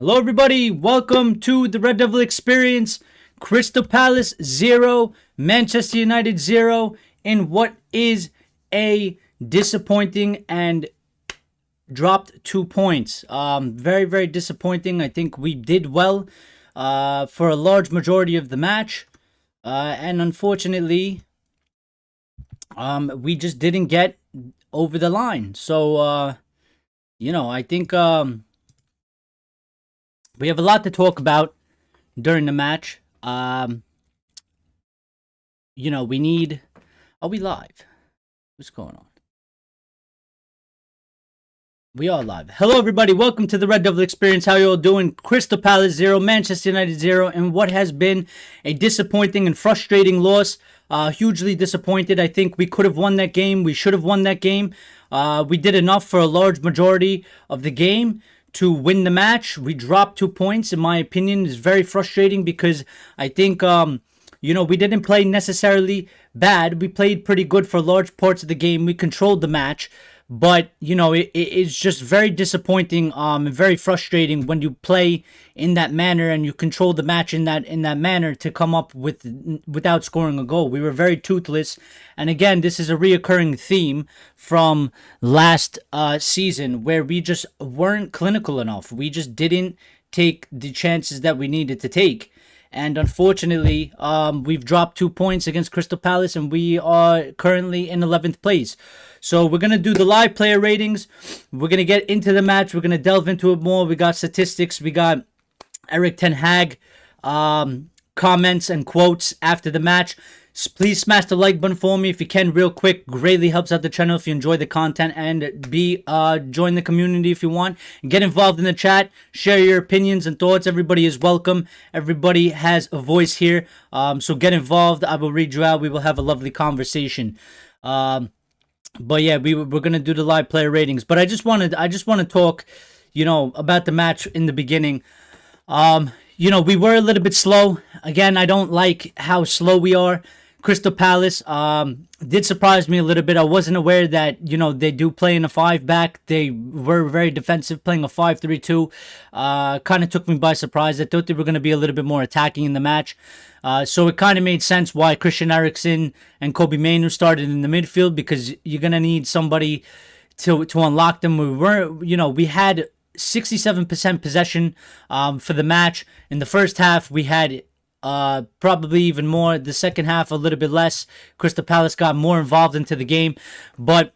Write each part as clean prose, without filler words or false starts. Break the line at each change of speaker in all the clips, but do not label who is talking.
Hello, everybody. Welcome to the Red Devil Experience. Crystal Palace 0, Manchester United 0, in what is a disappointing and dropped 2 points. Very, very disappointing. I think we did well for a large majority of the match. And unfortunately, we just didn't get over the line. So, I think we have a lot to talk about during the match. We need... Are we live? What's going on? We are live. Hello, everybody. Welcome to the Red Devil Experience. How you all doing? Crystal Palace 0, Manchester United 0, and what has been a disappointing and frustrating loss. Hugely disappointed. I think we could have won that game. We should have won that game. We did enough for a large majority of the game to win the match. We dropped 2 points, in my opinion. Is very frustrating because I think, we didn't play necessarily bad. We played pretty good for large parts of the game. We controlled the match. But, it's just very disappointing and very frustrating when you play in that manner and you control the match in that manner to come up without scoring a goal. We were very toothless. And again, this is a reoccurring theme from last season where we just weren't clinical enough. We just didn't take the chances that we needed to take. And unfortunately, we've dropped 2 points against Crystal Palace, and we are currently in 11th place. So we're going to do the live player ratings. We're going to get into the match. We're going to delve into it more. We got statistics. We got Erik Ten Hag comments and quotes after the match. Please smash the like button for me if you can real quick. Greatly helps out the channel if you enjoy the content. And join the community if you want. Get involved in the chat. Share your opinions and thoughts. Everybody is welcome. Everybody has a voice here. So get involved. I will read you out. We will have a lovely conversation. But yeah, we're going to do the live player ratings. But I just want to talk, about the match in the beginning. We were a little bit slow. Again, I don't like how slow we are. Crystal Palace did surprise me a little bit. I wasn't aware that, they do play in a 5-back. They were very defensive, playing a 5-3-2. Kind of took me by surprise. I thought they were going to be a little bit more attacking in the match. So it kind of made sense why Christian Eriksen and Kobe Mainoo started in the midfield, because you're going to need somebody to unlock them. We had 67% possession for the match. In the first half, we had probably even more. The second half, a little bit less. Crystal Palace got more involved into the game. But,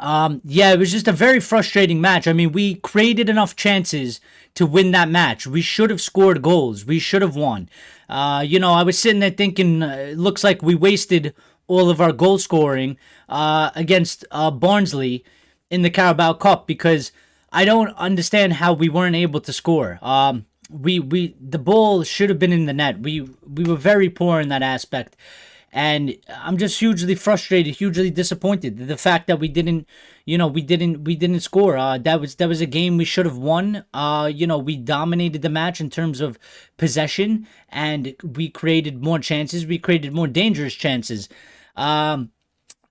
it was just a very frustrating match. I mean, we created enough chances to win that match. We should have scored goals. We should have won. I was sitting there thinking, it looks like we wasted all of our goal scoring against Barnsley in the Carabao Cup, because I don't understand how we weren't able to score. The ball should have been in the net. We were very poor in that aspect, and I'm just hugely frustrated, hugely disappointed. The fact that we didn't score. That was a game we should have won. We dominated the match in terms of possession, and we created more chances. We created more dangerous chances. And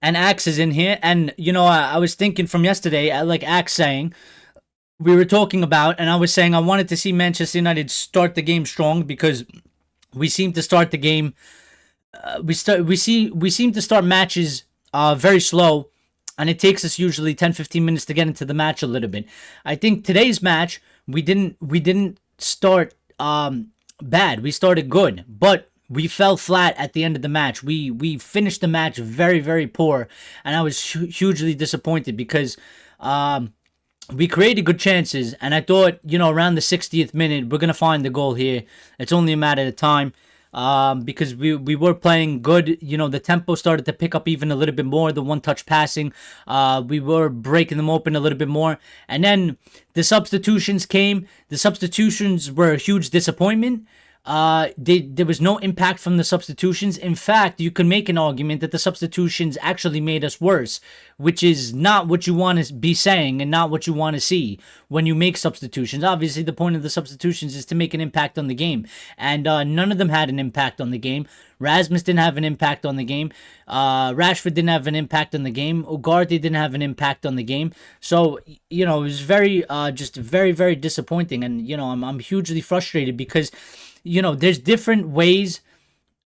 Axe is in here, and I was thinking from yesterday, like Axe saying, we were talking about, and I was saying I wanted to see Manchester United start the game strong, because we seem to start the game. We seem to start matches very slow, and it takes us usually 10-15 minutes to get into the match a little bit. I think today's match we didn't start bad. We started good, but we fell flat at the end of the match. We finished the match very, very poor, and I was hugely disappointed because we created good chances, and I thought, around the 60th minute, we're going to find the goal here. It's only a matter of time, because we were playing good. The tempo started to pick up even a little bit more, the one-touch passing. We were breaking them open a little bit more. And then the substitutions came. The substitutions were a huge disappointment. there was no impact from the substitutions. In fact, you can make an argument that the substitutions actually made us worse, which is not what you want to be saying and not what you want to see when you make substitutions. Obviously, the point of the substitutions is to make an impact on the game, and none of them had an impact on the game. Rasmus didn't have an impact on the game. Rashford didn't have an impact on the game. Ugarte didn't have an impact on the game. So, it was very, just very, very disappointing. And, I'm hugely frustrated because, there's different ways,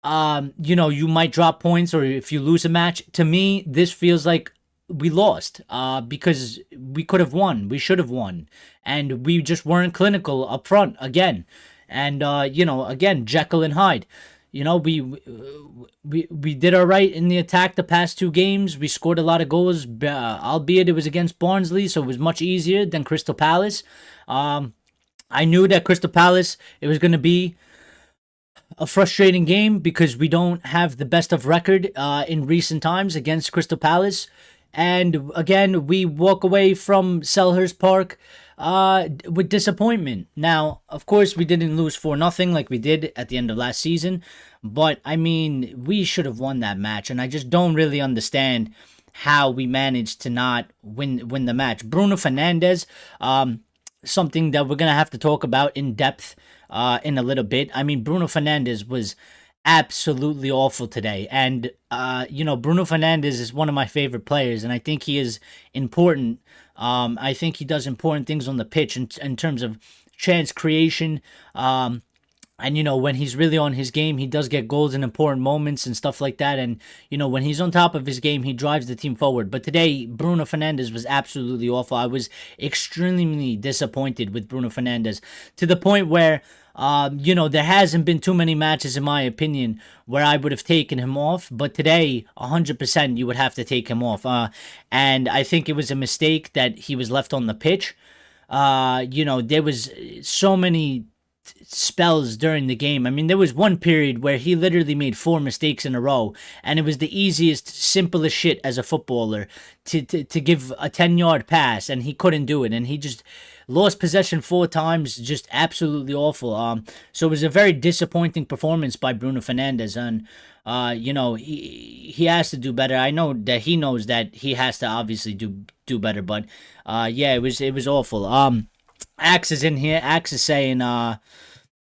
you might drop points or if you lose a match. To me, this feels like we lost because we could have won. We should have won. And we just weren't clinical up front again. And, again, Jekyll and Hyde. We did all right in the attack the past 2 games. We scored a lot of goals, albeit it was against Barnsley, so it was much easier than Crystal Palace. I knew that Crystal Palace, it was going to be a frustrating game because we don't have the best of record in recent times against Crystal Palace. And again, we walk away from Selhurst Park with disappointment. Now, of course, we didn't lose 4-0 like we did at the end of last season. But, I mean, we should have won that match. And I just don't really understand how we managed to not win the match. Bruno Fernandes, something that we're going to have to talk about in depth in a little bit. I mean, Bruno Fernandes was absolutely awful today. And, Bruno Fernandes is one of my favorite players, and I think he is important. I think he does important things on the pitch in terms of chance creation. And, when he's really on his game, he does get goals in important moments and stuff like that. And, when he's on top of his game, he drives the team forward. But today, Bruno Fernandes was absolutely awful. I was extremely disappointed with Bruno Fernandes to the point where, there hasn't been too many matches, in my opinion, where I would have taken him off. But today, 100% you would have to take him off. And I think it was a mistake that he was left on the pitch. There was so many spells during the game. I mean, there was one period where he literally made 4 mistakes in a row, and it was the easiest, simplest shit as a footballer to give a 10-yard pass, and he couldn't do it, and he just lost possession 4 times, just absolutely awful. So it was a very disappointing performance by Bruno Fernandes, and he has to do better. I know that he knows that he has to obviously do better, but it was awful. Axe is in here. Axe is saying, let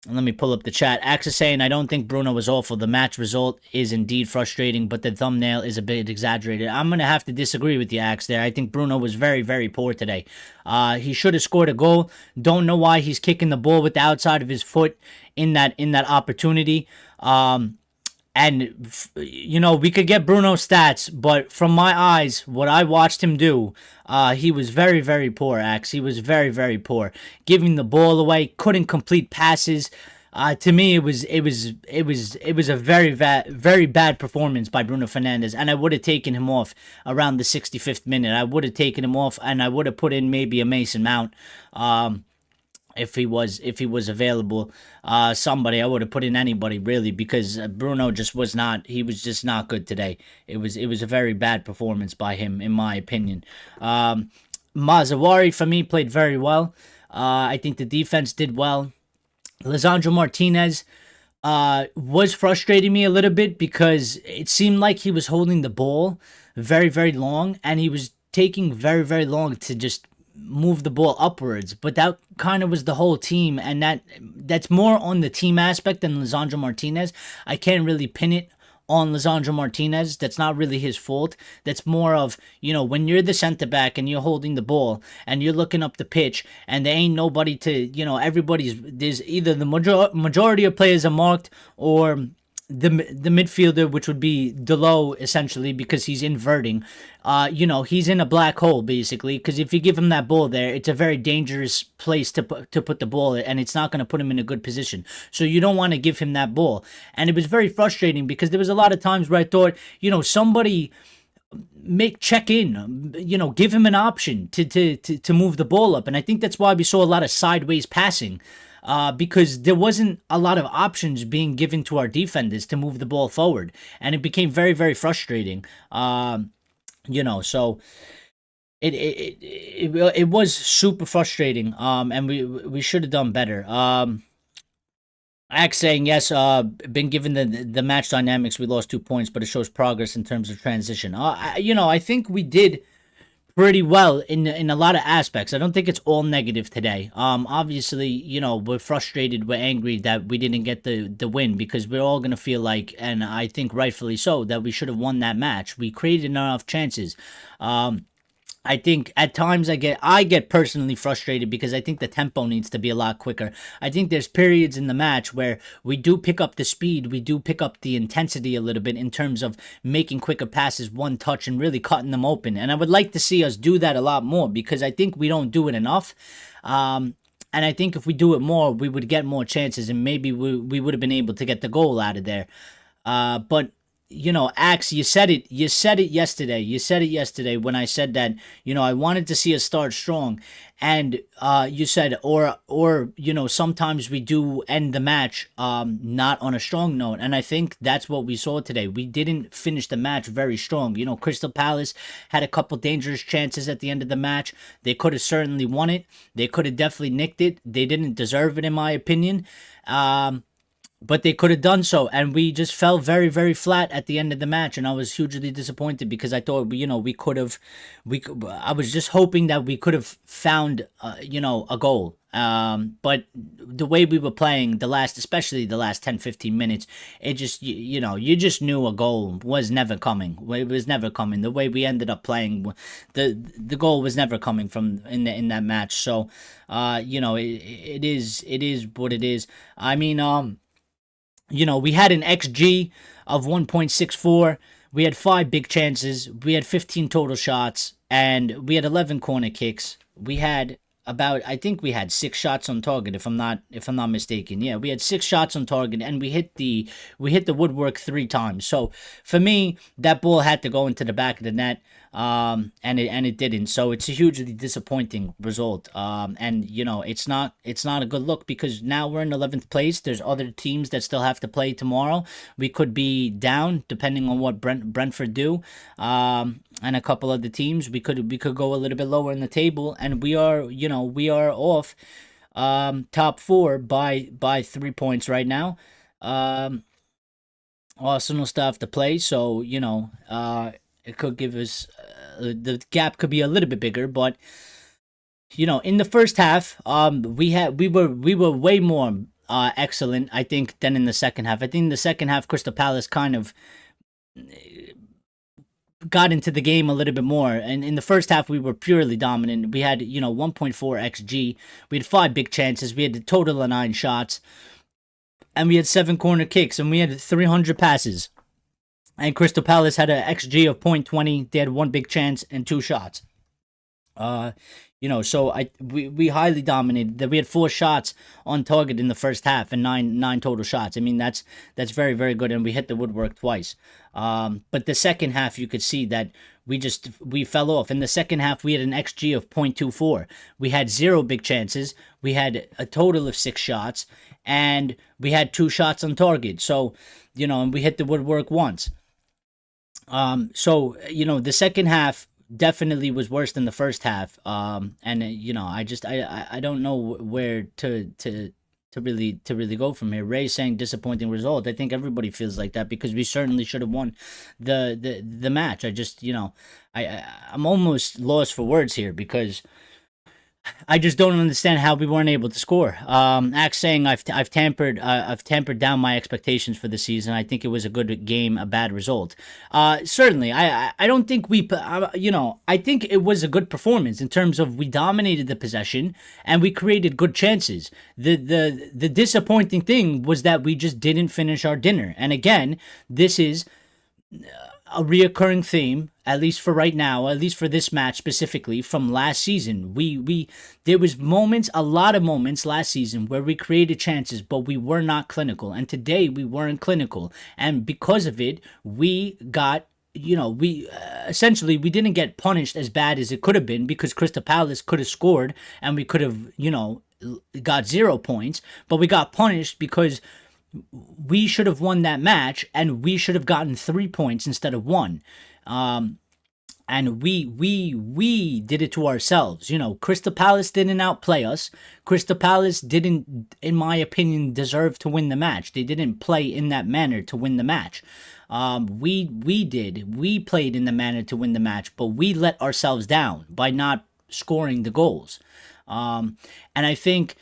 me pull up the chat. Axe is saying, I don't think Bruno was awful. The match result is indeed frustrating, but the thumbnail is a bit exaggerated. I'm going to have to disagree with you, Axe, there. I think Bruno was very, very poor today. He should have scored a goal. Don't know why he's kicking the ball with the outside of his foot in that opportunity. And, we could get Bruno's stats, but from my eyes, what I watched him do, he was very, very poor, Axe. He was very, very poor. Giving the ball away, couldn't complete passes. To me, it was a very, very bad performance by Bruno Fernandes, and I would have taken him off around the 65th minute. I would have taken him off, and I would have put in maybe a Mason Mount. If he was available, somebody, I would have put in anybody really, because Bruno just was not. He was just not good today. It was a very bad performance by him, in my opinion. Mazawari for me played very well. I think the defense did well. Lisandro Martinez was frustrating me a little bit because it seemed like he was holding the ball very, very long, and he was taking very, very long to just move the ball upwards. But that kind of was the whole team, and that's more on the team aspect than Lisandro Martinez. I can't really pin it on Lisandro Martinez. That's not really his fault. That's more of, when you're the center back and you're holding the ball and you're looking up the pitch and there ain't nobody to, there's either the majority of players are marked, or the midfielder, which would be Delo, essentially, because he's inverting. He's in a black hole, basically, because if you give him that ball there, it's a very dangerous place to put the ball, and it's not going to put him in a good position. So you don't want to give him that ball. And it was very frustrating because there was a lot of times where I thought, somebody check in, give him an option to move the ball up. And I think that's why we saw a lot of sideways passing. Because there wasn't a lot of options being given to our defenders to move the ball forward, and it became very, very frustrating. So it was super frustrating. And we should have done better. Axe saying yes. Been given the match dynamics, we lost 2 points, but it shows progress in terms of transition. I think we did pretty well in a lot of aspects. I don't think it's all negative today. Obviously, we're frustrated, we're angry that we didn't get the win because we're all gonna feel like, and I think rightfully so, that we should have won that match. We created enough chances. I think at times I get personally frustrated because I think the tempo needs to be a lot quicker. I think there's periods in the match where we do pick up the speed, we do pick up the intensity a little bit in terms of making quicker passes, one touch, and really cutting them open. And I would like to see us do that a lot more because I think we don't do it enough. And I think if we do it more, we would get more chances, and maybe we would have been able to get the goal out of there. But Axe, you said it. You said it yesterday. You said it yesterday when I said that. I wanted to see us start strong, and you said, sometimes we do end the match, not on a strong note, and I think that's what we saw today. We didn't finish the match very strong. Crystal Palace had a couple dangerous chances at the end of the match. They could have certainly won it. They could have definitely nicked it. They didn't deserve it, in my opinion. But they could have done so, and we just fell very, very flat at the end of the match, and I was hugely disappointed because I thought, we could have, I was just hoping that we could have found, a goal. But the way we were playing especially the last 10, 15 minutes, it just, you just knew a goal was never coming. It was never coming. The way we ended up playing, the goal was never coming from in that match. So, it is what it is. I mean, we had an XG of 1.64. We had 5 big chances. We had 15 total shots, and we had 11 corner kicks. I think we had 6 shots on target, if I'm not mistaken. Yeah, we had 6 shots on target, and we hit the woodwork 3 times. So for me, that ball had to go into the back of the net. And it didn't. So it's a hugely disappointing result. And it's not a good look because now we're in 11th place. There's other teams that still have to play tomorrow. We could be down depending on what Brentford do. And a couple other teams. We could go a little bit lower in the table, and we are off top 4 by 3 points right now. Arsenal still have to play, so it could give us the gap could be a little bit bigger, but in the first half, we were way more excellent, I think, than in the second half. I think in the second half, Crystal Palace kind of got into the game a little bit more, and in the first half we were purely dominant. We had 1.4 xg. We had 5 big chances. We had a total of 9 shots, and we had 7 corner kicks, and we had 300 passes. And Crystal Palace had an XG of 0.20. They had 1 big chance and 2 shots. So we highly dominated. That we had 4 shots on target in the first half and nine total shots. I mean, that's very, very good, and we hit the woodwork twice. But the second half, you could see that we fell off. In the second half, we had an XG of 0.24. We had 0 big chances. We had a total of 6 shots, and we had 2 shots on target. So, and we hit the woodwork once. So the second half definitely was worse than the first half. And I don't know where to really go from here. Ray saying disappointing result. I think everybody feels like that because we certainly should have won the match. I'm almost lost for words here because I just don't understand how we weren't able to score. Axe saying I've tampered down my expectations for the season. I think it was a good game, a bad result. Certainly, I don't think I think it was a good performance in terms of we dominated the possession and we created good chances. The disappointing thing was that we just didn't finish our dinner. And again, this is a reoccurring theme, at least for right now, at least for this match specifically from last season. There was a lot of moments last season where we created chances, but we were not clinical. And today we weren't clinical. And because of it, we got, essentially we didn't get punished as bad as it could have been because Crystal Palace could have scored and we could have, got 0 points, but we got punished because we should have won that match and we should have gotten 3 points instead of 1. and we did it to ourselves. Crystal Palace didn't outplay us. Crystal Palace didn't, in my opinion, deserve to win the match. They didn't play in that manner to win the match. We did. We played in the manner to win the match, but we let ourselves down by not scoring the goals. And I think,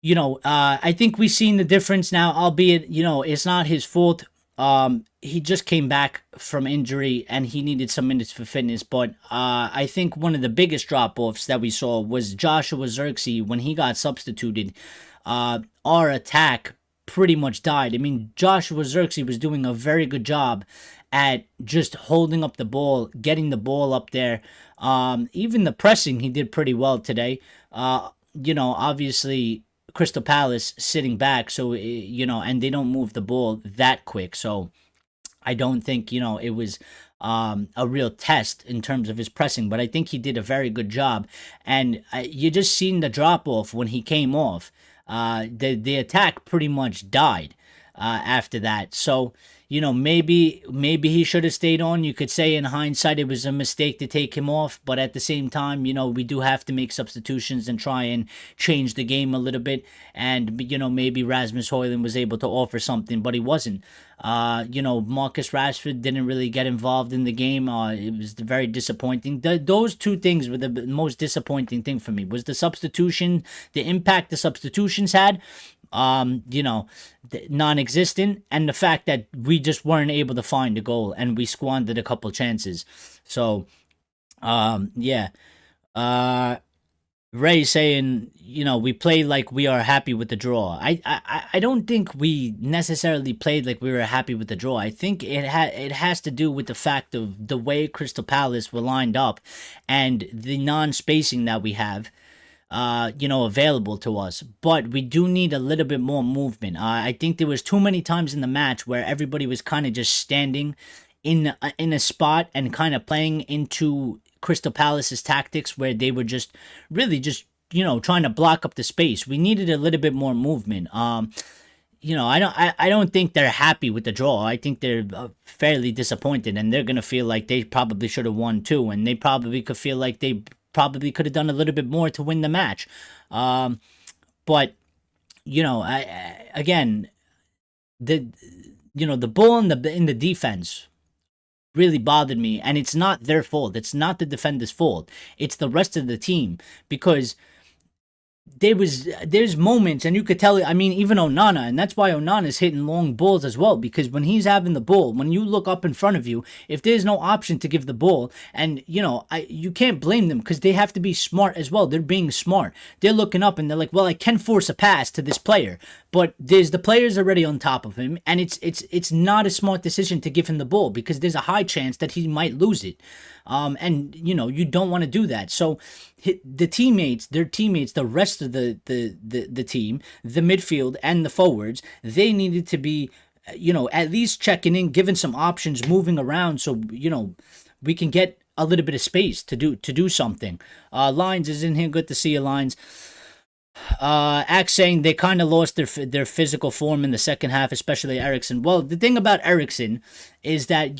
I think we've seen the difference now, albeit, it's not his fault. He just came back from injury and he needed some minutes for fitness. But I think one of the biggest drop-offs that we saw was Joshua Zirkzee. When he got substituted, our attack pretty much died. I mean, Joshua Zirkzee was doing a very good job at just holding up the ball, getting the ball up there. Even the pressing, he did pretty well today. Obviously, Crystal Palace sitting back, so, and they don't move the ball that quick. So I don't think, it was a real test in terms of his pressing, but I think he did a very good job. And you just seen the drop off when he came off. The attack pretty much died after that. So, maybe he should have stayed on. You could say in hindsight it was a mistake to take him off, but at the same time, we do have to make substitutions and try and change the game a little bit. And, maybe Rasmus Højlund was able to offer something, but he wasn't. Marcus Rashford didn't really get involved in the game. It was very disappointing. Those two things were the most disappointing thing for me, was the substitution, the impact the substitutions had. Non-existent, and the fact that we just weren't able to find a goal and we squandered a couple chances. So, Ray saying, we played like we are happy with the draw. I don't think we necessarily played like we were happy with the draw. I think it has to do with the fact of the way Crystal Palace were lined up and the non-spacing that we have. Available to us, but we do need a little bit more movement. I think there was too many times in the match where everybody was kind of just standing in a spot and kind of playing into Crystal Palace's tactics, where they were just really just trying to block up the space. We needed a little bit more movement. I don't think they're happy with the draw. I think they're fairly disappointed, and they're gonna feel like they probably should have won too, and they probably could feel like they probably could have done a little bit more to win the match. But again, the ball in the defense really bothered me, and it's not their fault. It's not the defender's fault. It's the rest of the team, because there's moments, and you could tell, I mean, even Onana, and that's why Onana's hitting long balls as well, because when he's having the ball, when you look up in front of you, if there's no option to give the ball, and you can't blame them, because they have to be smart as well. They're being smart. They're looking up and they're like, well, I can force a pass to this player, but there's the players already on top of him, and it's not a smart decision to give him the ball, because there's a high chance that he might lose it. And you don't want to do that. So their teammates, the rest of the team, the midfield and the forwards, they needed to be, at least checking in, giving some options, moving around, so we can get a little bit of space to do something. Lines is in here. Good to see you, Lines. Axe saying they kind of lost their physical form in the second half, especially Eriksen. Well, the thing about Eriksen is that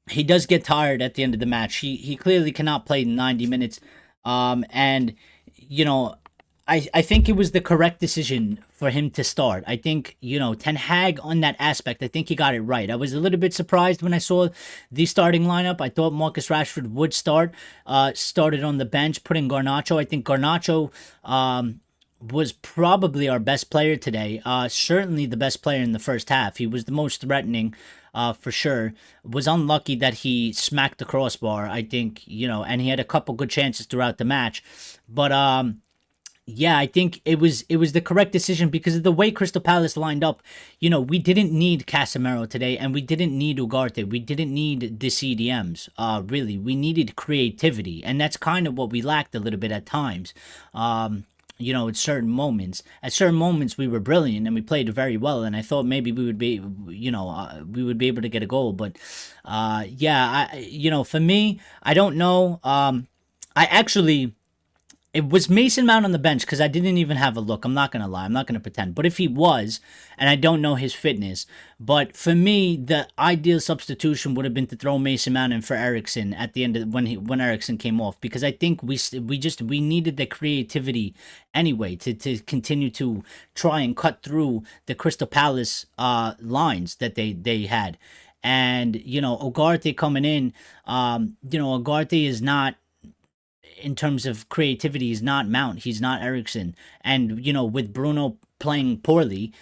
he does get tired at the end of the match. He clearly cannot play 90 minutes. And I think it was the correct decision for him to start. I think, Ten Hag on that aspect, I think he got it right. I was a little bit surprised when I saw the starting lineup. I thought Marcus Rashford would started on the bench, putting Garnacho. I think Garnacho was probably our best player today. Certainly the best player in the first half. He was the most threatening, for sure. Was unlucky that he smacked the crossbar, I think, and he had a couple good chances throughout the match. But yeah, I think it was the correct decision because of the way Crystal Palace lined up. We didn't need Casemiro today, and we didn't need Ugarte. We didn't need the CDMs. Really, we needed creativity, and that's kind of what we lacked a little bit at times. At certain moments. At certain moments, we were brilliant and we played very well. And I thought maybe we would be, we would be able to get a goal. But, for me, I don't know. It was Mason Mount on the bench because I didn't even have a look. I'm not gonna lie. I'm not gonna pretend. But if he was, and I don't know his fitness, but for me, the ideal substitution would have been to throw Mason Mount in for Eriksson at the end of when Eriksson came off, because I think we needed the creativity anyway to continue to try and cut through the Crystal Palace lines that they had. And Ugarte coming in, Ugarte is not, in terms of creativity, he's not Mount, he's not Eriksson. And with Bruno playing poorly,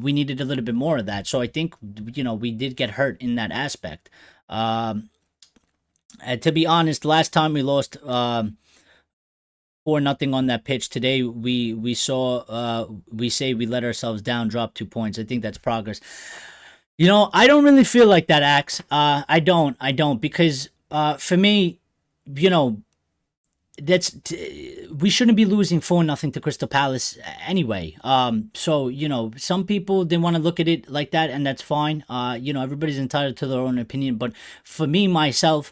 we needed a little bit more of that. So I think we did get hurt in that aspect. To be honest, last time we lost 4-0 on that pitch. Today we saw we say we let ourselves down, drop 2 points. I think that's progress. I don't really feel like that, Axe. I don't, because for me, we shouldn't be losing 4-0 to Crystal Palace anyway. So some people, they want to look at it like that, and that's fine. Everybody's entitled to their own opinion. But for me, myself,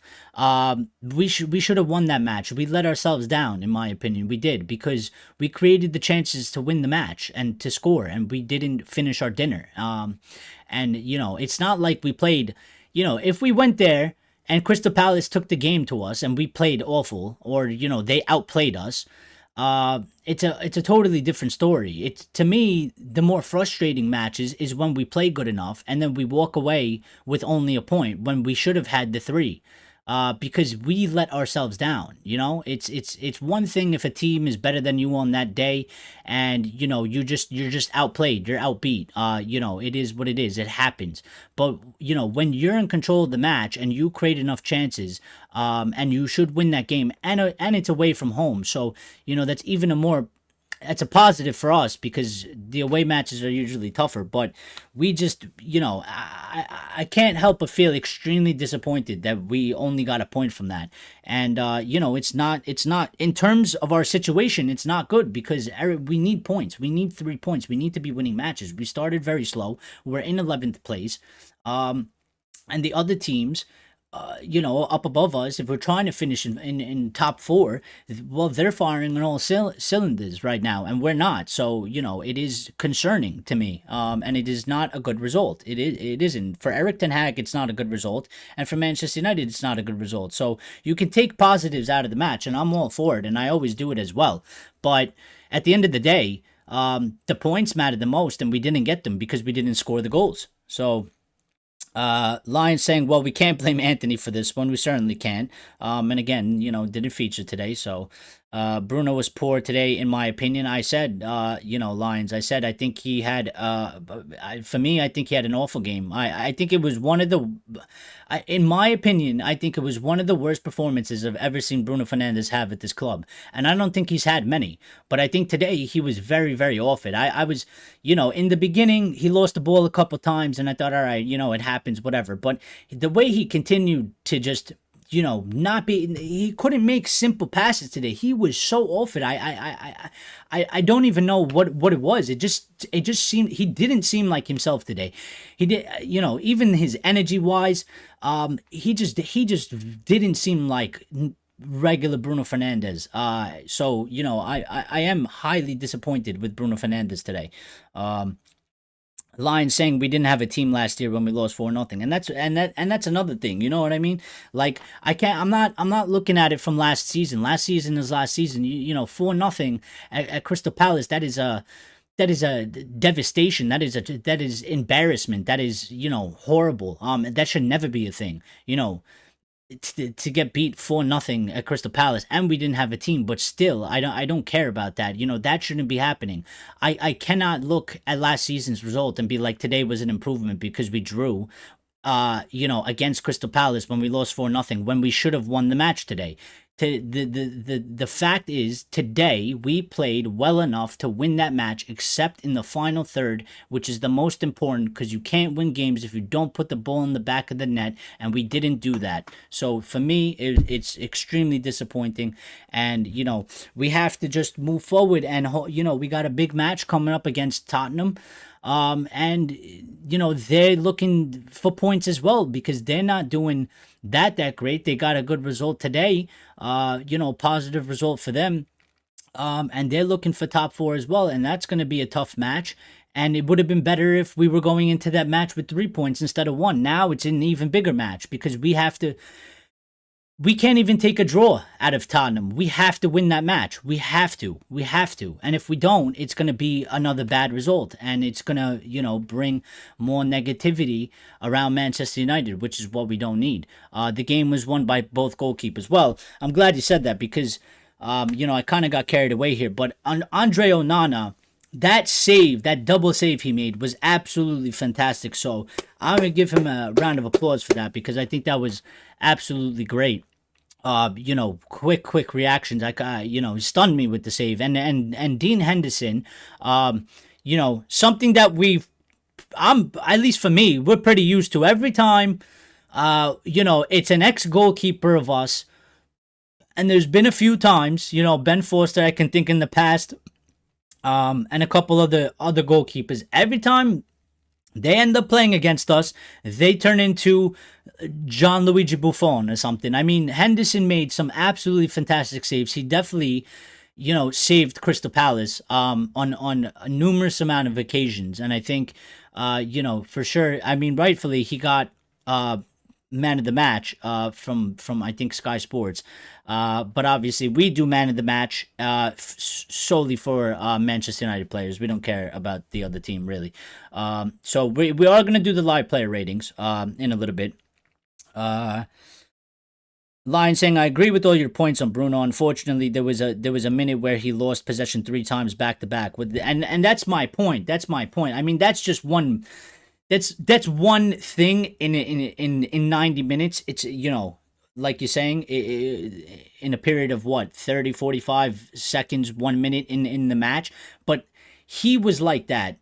we should have won that match. We let ourselves down, in my opinion. We did, because we created the chances to win the match and to score, and we didn't finish our dinner. And it's not like we played. If we went there and Crystal Palace took the game to us and we played awful, or they outplayed us, it's a totally different story. To me, the more frustrating matches is when we play good enough and then we walk away with only a point when we should have had the 3. Because we let ourselves down. It's one thing if a team is better than you on that day, and you're just outplayed, you're outbeat. It is what it is. It happens. But when you're in control of the match and you create enough chances, and you should win that game, and it's away from home, so that's even that's a positive for us, because the away matches are usually tougher. But we just, I can't help but feel extremely disappointed that we only got a point from that. And, it's not, in terms of our situation, it's not good, because we need points. We need 3 points. We need to be winning matches. We started very slow. We're in 11th place. And the other teams, up above us, if we're trying to finish in top 4, well, they're firing on all cylinders right now, and we're not. So, it is concerning to me, and it is not a good result. It isn't. For Erik Ten Hag, it's not a good result, and for Manchester United, it's not a good result. So, you can take positives out of the match, and I'm all for it, and I always do it as well. But at the end of the day, the points mattered the most, and we didn't get them because we didn't score the goals. So, Lions saying, well, we can't blame Anthony for this one. We certainly can. And again, didn't feature today. So, Bruno was poor today, in my opinion. I said, Lions, I said, I think he had, for me, I think he had an awful game. I think it was one of the, in my opinion, I think it was one of the worst performances I've ever seen Bruno Fernandes have at this club. And I don't think he's had many, but I think today he was very, very off it. I was, in the beginning, he lost the ball a couple times, and I thought, all right, it happens, whatever. But the way he continued to just, he couldn't make simple passes today. He was so off it. I don't even know what it was. It just seemed, he didn't seem like himself today. He did, even his energy wise, he just didn't seem like regular Bruno Fernandes. So, I am highly disappointed with Bruno Fernandes today. Lions saying we didn't have a team last year when we lost 4-0, and that's another thing. You know what I mean? Like, I'm not looking at it from last season. Last season is last season. 4-0 at Crystal Palace. That is a devastation. That is embarrassment. That is horrible. That should never be a thing. To get beat 4-0 at Crystal Palace, and we didn't have a team, but still, I don't care about that. That shouldn't be happening. I cannot look at last season's result and be like, today was an improvement because we drew, against Crystal Palace when we lost 4-0, when we should have won the match today. The fact is, today we played well enough to win that match, except in the final third, which is the most important, because you can't win games if you don't put the ball in the back of the net, and we didn't do that. So for me, it's extremely disappointing, and we have to just move forward, and we got a big match coming up against Tottenham. And they're looking for points as well, because they're not doing that great. They got a good result today, positive result for them. and they're looking for top 4 as well, and that's going to be a tough match. And it would have been better if we were going into that match with 3 points instead of 1. Now it's an even bigger match because we can't even take a draw out of Tottenham. We have to win that match. We have to. And if we don't, it's going to be another bad result. And it's going to, bring more negativity around Manchester United, which is what we don't need. The game was won by both goalkeepers. Well, I'm glad you said that because, I kind of got carried away here. But on Andre Onana, that save, that double save he made was absolutely fantastic. So I'm going to give him a round of applause for that because I think that was absolutely great. Quick reactions. He stunned me with the save. And Dean Henderson, something that at least for me, we're pretty used to every time, it's an ex-goalkeeper of us. And there's been a few times, Ben Foster, I can think in the past, and a couple of the other goalkeepers. Every time they end up playing against us, they turn into Gianluigi Buffon or something. I mean, Henderson made some absolutely fantastic saves. He definitely, saved Crystal Palace on a numerous amount of occasions. And I think, for sure, I mean, rightfully, he got man of the match from I think Sky Sports. But obviously we do man of the match solely for Manchester United players. We don't care about the other team really. So we are going to do the live player ratings in a little bit. Lion saying, I agree with all your points on Bruno. Unfortunately, there was a minute where he lost possession 3 times back to back. And that's my point. I mean, that's just one. That's one thing in 90 minutes. It's, like you're saying, in a period of 30, 45 seconds, 1 minute in the match. But he was like that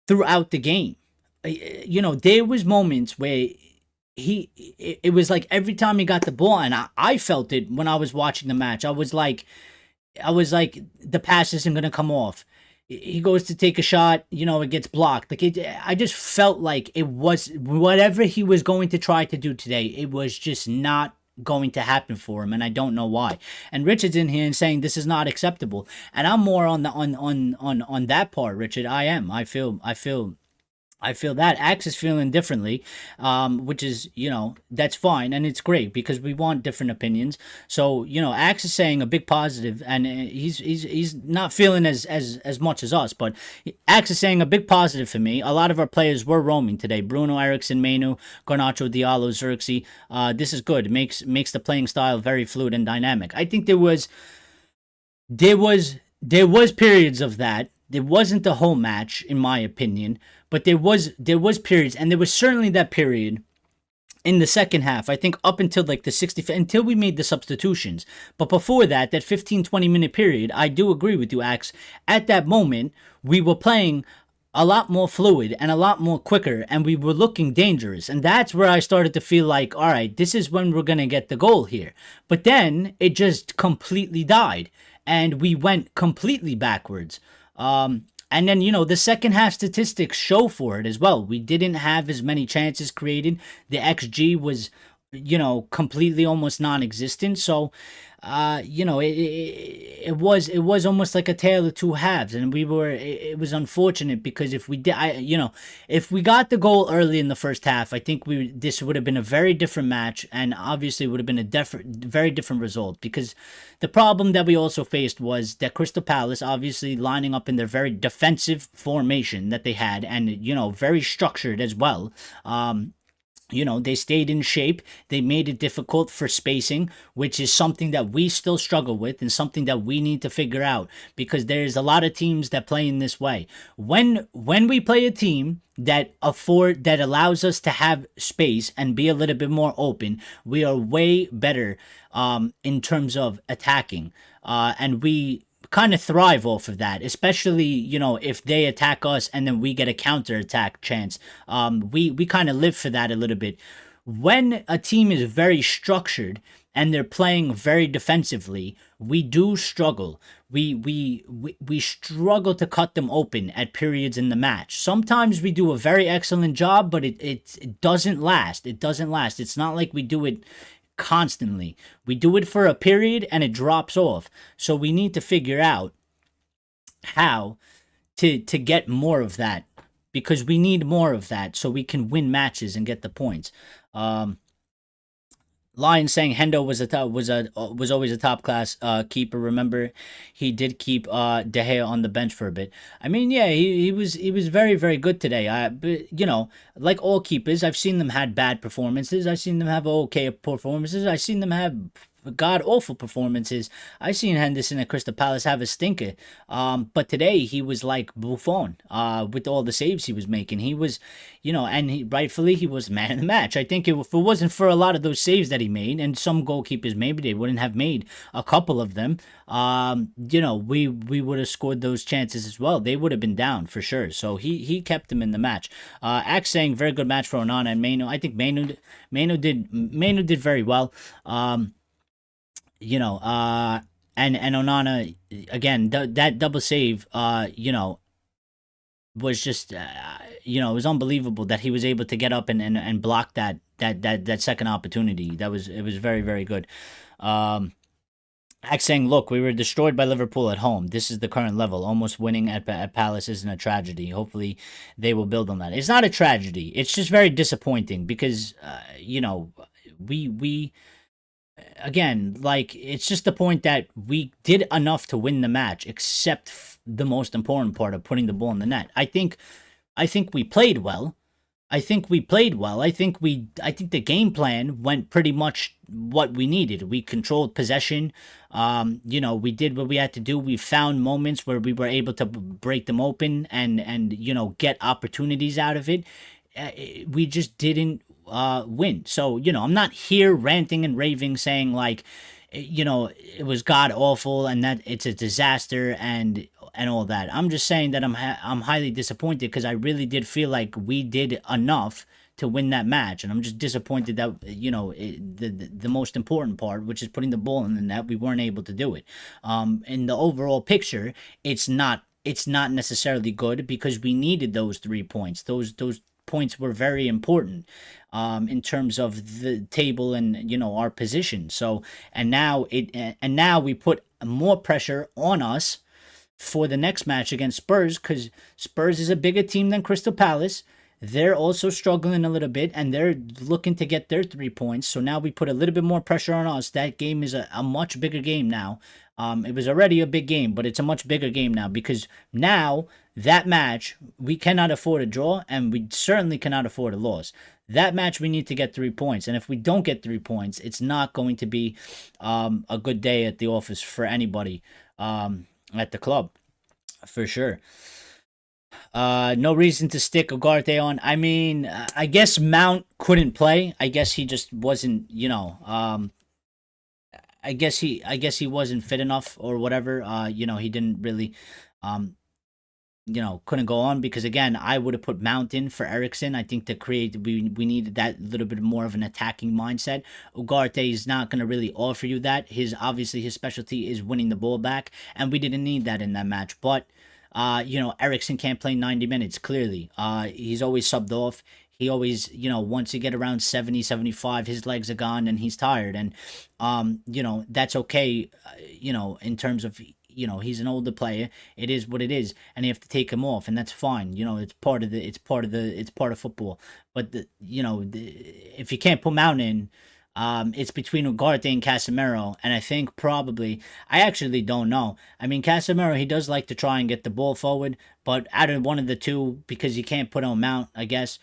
throughout the game. There was moments where it was like every time he got the ball, and I felt it when I was watching the match. I was like, the pass isn't going to come off. He goes to take a shot, it gets blocked. I just felt like it was whatever he was going to try to do today, it was just not going to happen for him, and I don't know why. And Richard's in here and saying this is not acceptable, and I'm more on that part, Richard. I am. I feel that Axe is feeling differently, which is, that's fine. And it's great because we want different opinions. So, Axe is saying a big positive, and he's not feeling as much as us, but Axe is saying a big positive for me. A lot of our players were roaming today. Bruno, Eriksen, Manu, Garnacho, Diallo, Xerxes. This is good. It makes the playing style very fluid and dynamic. I think there was periods of that. There wasn't the whole match, in my opinion, but there was periods, and there was certainly that period in the second half, I think up until like the 65th, until we made the substitutions. But before that 15-20 minute period, I do agree with you, Axe. At that moment, we were playing a lot more fluid and a lot more quicker, and we were looking dangerous. And that's where I started to feel like, all right, this is when we're going to get the goal here. But then it just completely died, and we went completely backwards. And then, the second half statistics show for it as well. We didn't have as many chances created. The XG was, completely almost non-existent. So, it was almost like a tale of two halves. And it was unfortunate because if we did, if we got the goal early in the first half, I think this would have been a very different match, and obviously would have been a very different result, because the problem that we also faced was that Crystal Palace, obviously lining up in their very defensive formation that they had, and, very structured as well. They stayed in shape. They made it difficult for spacing, which is something that we still struggle with and something that we need to figure out, because there's a lot of teams that play in this way. When we play a team that allows us to have space and be a little bit more open, we are way better in terms of attacking, and we kind of thrive off of that, especially, if they attack us and then we get a counter attack chance. We kind of live for that a little bit. When a team is very structured and they're playing very defensively, we do struggle. We struggle to cut them open at periods in the match. Sometimes we do a very excellent job, but it doesn't last. It doesn't last. It's not like we do it constantly. We do it for a period and it drops off. So we need to figure out how to get more of that, because we need more of that so we can win matches and get the points. Lion saying Hendo was always a top class keeper. Remember, he did keep De Gea on the bench for a bit. I mean, yeah, he was very very good today. But, like all keepers, I've seen them had bad performances. I've seen them have okay performances. I've seen them have god awful performances. I've seen Henderson at Crystal Palace have a stinker. But today he was like Buffon with all the saves he was making. He was, and rightfully he was man of the match. I think if it wasn't for a lot of those saves that he made, and some goalkeepers maybe they wouldn't have made a couple of them, we would have scored those chances as well. They would have been down for sure. So he kept them in the match. Axe saying very good match for Onana and Maino. I think Maino did very well. And Onana again, that double save, was just, it was unbelievable that he was able to get up and block that second opportunity. It was very very good. Axe saying, look, we were destroyed by Liverpool at home. This is the current level. Almost winning at Palace isn't a tragedy. Hopefully they will build on that. It's not a tragedy. It's just very disappointing because, we again, like, it's just the point that we did enough to win the match, except the most important part of putting the ball in the net. I think we played well. I think the game plan went pretty much what we needed. We controlled possession. We did what we had to do. We found moments where we were able to break them open and get opportunities out of it. We just didn't win. So, I'm not here ranting and raving saying like, it was god awful and that it's a disaster and all that. I'm just saying that I'm highly disappointed because I really did feel like we did enough to win that match, and I'm just disappointed that the most important part, which is putting the ball in the net, we weren't able to do it. In the overall picture, it's not necessarily good because we needed those 3 points. Those points were very important in terms of the table and our position. So now we put more pressure on us for the next match against Spurs, because Spurs is a bigger team than Crystal Palace. They're also struggling a little bit and they're looking to get their 3 points. So now we put a little bit more pressure on us. That game is a much bigger game now. It was already a big game, but it's a much bigger game now because now that match, we cannot afford a draw and we certainly cannot afford a loss. That match, we need to get 3 points. And if we don't get 3 points, it's not going to be a good day at the office for anybody at the club, for sure. No reason to stick Ugarte on. I mean, I guess Mount couldn't play. I guess he just wasn't, I guess he wasn't fit enough or whatever. He didn't really, couldn't go on because, again, I would have put Mount in for Eriksen. I think we needed that little bit more of an attacking mindset. Ugarte is not going to really offer you that. Obviously his specialty is winning the ball back, and we didn't need that in that match. But Eriksen can't play 90 minutes, clearly. He's always subbed off. He always, once you get around 70, 75, his legs are gone and he's tired. And, that's okay, in terms of, he's an older player. It is what it is. And you have to take him off, and that's fine. It's part of football. But, if you can't put Mount in, it's between Ugarte and Casemiro, and I think I actually don't know. I mean, Casemiro, he does like to try and get the ball forward, but out of one of the two, because you can't put on Mount, I guess,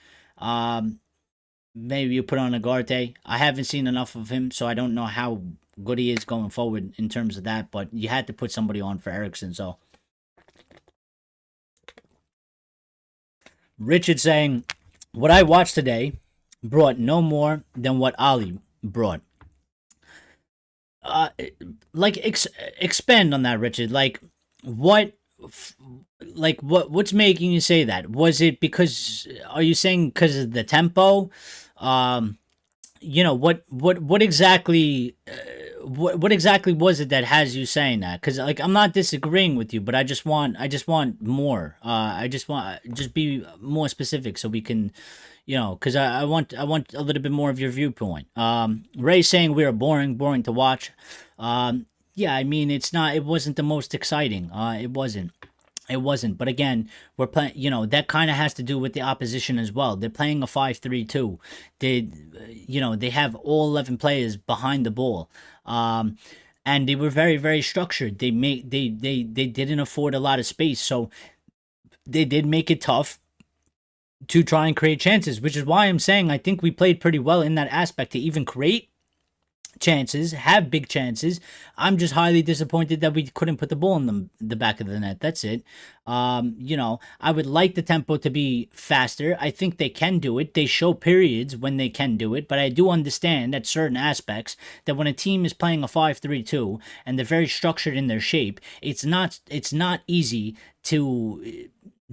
maybe you put on Ugarte. I haven't seen enough of him, so I don't know how good he is going forward in terms of that, but you had to put somebody on for Eriksen, so. Richard saying, what I watched today brought no more than what Ali brought. Expand on that, Richard. What's making you say that? Was it because, are you saying because of the tempo? What exactly was it that has you saying that? Because I'm not disagreeing with you, but I just want more. Just be more specific so we can because I want a little bit more of your viewpoint. Ray saying we are boring to watch. Yeah, I mean it wasn't the most exciting. It wasn't. But again, we're playing. That kind of has to do with the opposition as well. They're playing a 5-3-2. They have all 11 players behind the ball. And they were very, very structured. They didn't afford a lot of space, so they did make it tough to try and create chances, which is why I'm saying I think we played pretty well in that aspect to even create chances, have big chances. I'm just highly disappointed that we couldn't put the ball in the back of the net. That's it. I would like the tempo to be faster. I think they can do it. They show periods when they can do it, but I do understand at certain aspects that when a team is playing a 5-3-2 and they're very structured in their shape, it's not easy to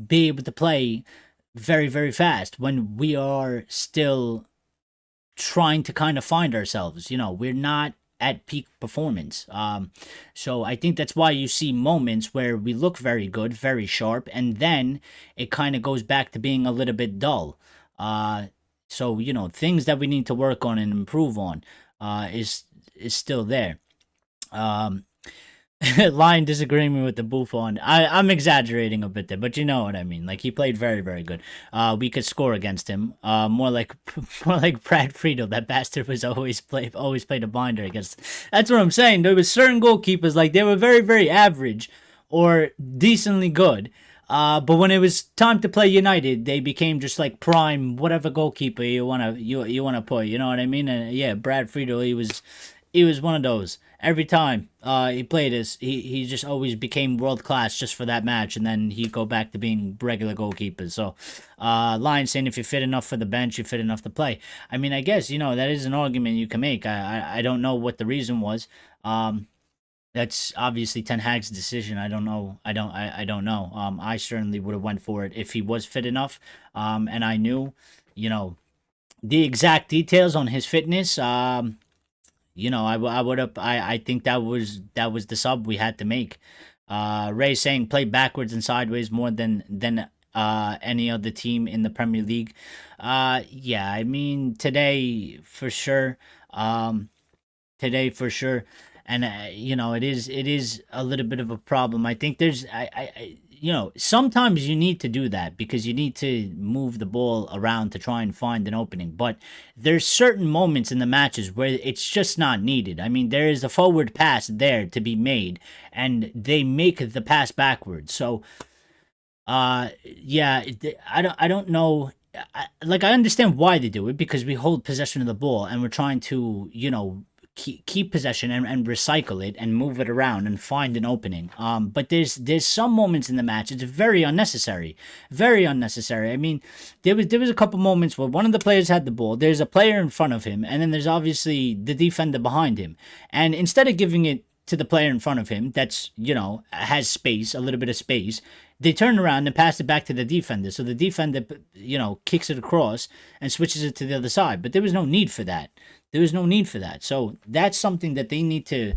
be able to play very, very fast when we are still trying to kind of find ourselves. We're not at peak performance. So I think that's why you see moments where we look very good, very sharp, and then it kind of goes back to being a little bit dull. So things that we need to work on and improve on is still there. Line disagreement with the Buffon. I'm exaggerating a bit there, but you know what I mean. Like, he played very, very good. We could score against him. More like Brad Friedel. That bastard was always played a binder against. That's what I'm saying. There was certain goalkeepers, like, they were very, very average or decently good. But when it was time to play United, they became just like prime whatever goalkeeper you wanna put. You know what I mean? And yeah, Brad Friedel, he was one of those. Every time he played us, he just always became world class just for that match, and then he'd go back to being regular goalkeeper. So, Lion saying if you're fit enough for the bench, you're fit enough to play. I mean, I guess that is an argument you can make. I don't know what the reason was. That's obviously Ten Hag's decision. I don't know. I don't know. I certainly would have went for it if he was fit enough. And I knew, the exact details on his fitness. I would have. I think that was the sub we had to make. Ray saying play backwards and sideways more than any other team in the Premier League. Yeah, I mean today for sure. Today for sure, and it is a little bit of a problem. I think there's sometimes you need to do that because you need to move the ball around to try and find an opening. But there's certain moments in the matches where it's just not needed. I mean, there is a forward pass there to be made, and they make the pass backwards. So, yeah, I don't know. I understand why they do it because we hold possession of the ball and we're trying to, keep possession and recycle it and move it around and find an opening. But there's some moments in the match it's very unnecessary. I mean, there was a couple moments where one of the players had the ball. There's a player in front of him, and then there's obviously the defender behind him. And instead of giving it to the player in front of him, that's has space, a little bit of space, they turn around and pass it back to the defender. So the defender, kicks it across and switches it to the other side. But there was no need for that. So that's something that they need to.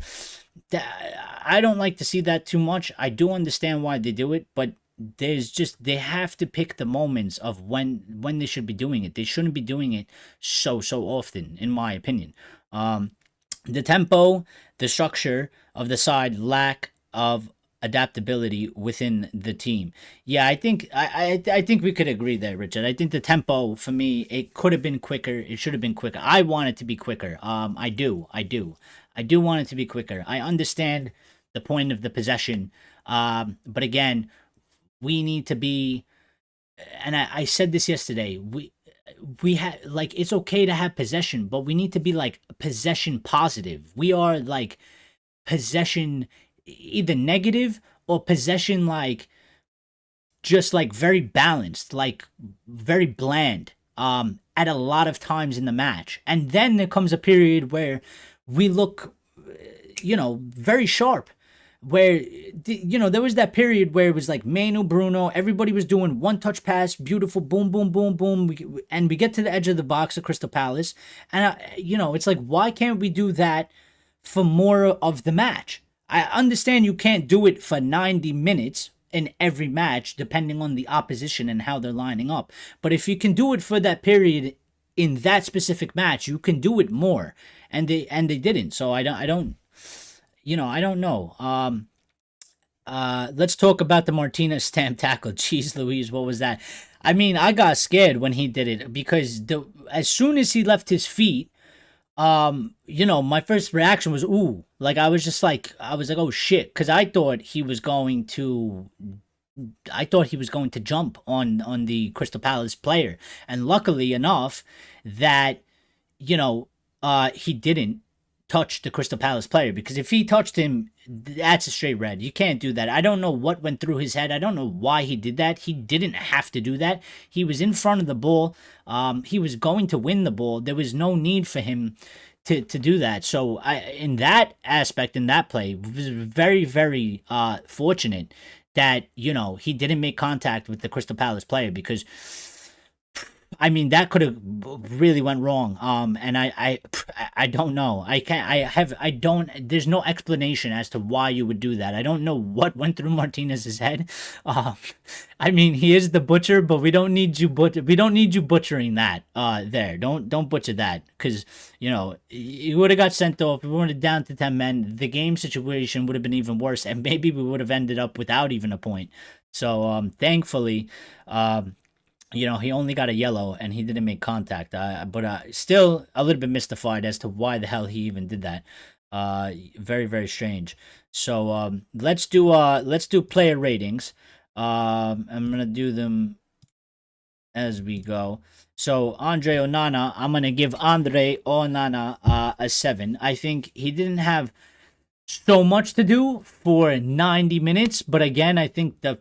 I don't like to see that too much. I do understand why they do it, but they have to pick the moments of when they should be doing it. They shouldn't be doing it so often, in my opinion. The tempo, the structure of the side, lack of adaptability within the team. Yeah, I think I think we could agree there, Richard. I think the tempo for me, it could have been quicker. It should have been quicker. I want it to be quicker. I do want it to be quicker. I understand the point of the possession. But again, we need to be, and I said this yesterday, we have, like, it's okay to have possession, but we need to be like possession positive. We are like possession either negative or possession like just like very balanced, like very bland at a lot of times in the match. And then there comes a period where we look very sharp, where there was that period where it was like Manu, Bruno, everybody was doing one touch pass, beautiful, boom, boom, boom, boom, and we get to the edge of the box of Crystal Palace, and it's like, why can't we do that for more of the match? I understand you can't do it for 90 minutes in every match, depending on the opposition and how they're lining up. But if you can do it for that period in that specific match, you can do it more, and they didn't. So I don't I don't know. Let's talk about the Martinez stamp tackle. Jeez Louise, what was that? I mean, I got scared when he did it because as soon as he left his feet, my first reaction was ooh, like I was like, oh shit, because I thought he was going to jump on the Crystal Palace player, and luckily enough that he didn't touch the Crystal Palace player, because if he touched him, that's a straight red. You can't do that. I don't know what went through his head. I don't know why he did that. He didn't have to do that. He was in front of the ball. He was going to win the ball. There was no need for him to do that. So in that aspect, in that play, it was very, very fortunate that, he didn't make contact with the Crystal Palace player, because I mean, that could have really went wrong. And I don't know. There's no explanation as to why you would do that. I don't know what went through Martinez's head. I mean, he is the butcher, but we don't need you butchering that, there. Don't butcher that, because, he would have got sent off. We were down to 10 men. The game situation would have been even worse, and maybe we would have ended up without even a point. So, thankfully, he only got a yellow and he didn't make contact. But still a little bit mystified as to why the hell he even did that. Very, very strange. So let's do player ratings. I'm gonna do them as we go. So Andre Onana, I'm gonna give Andre Onana a 7. I think he didn't have so much to do for 90 minutes, but again, I think the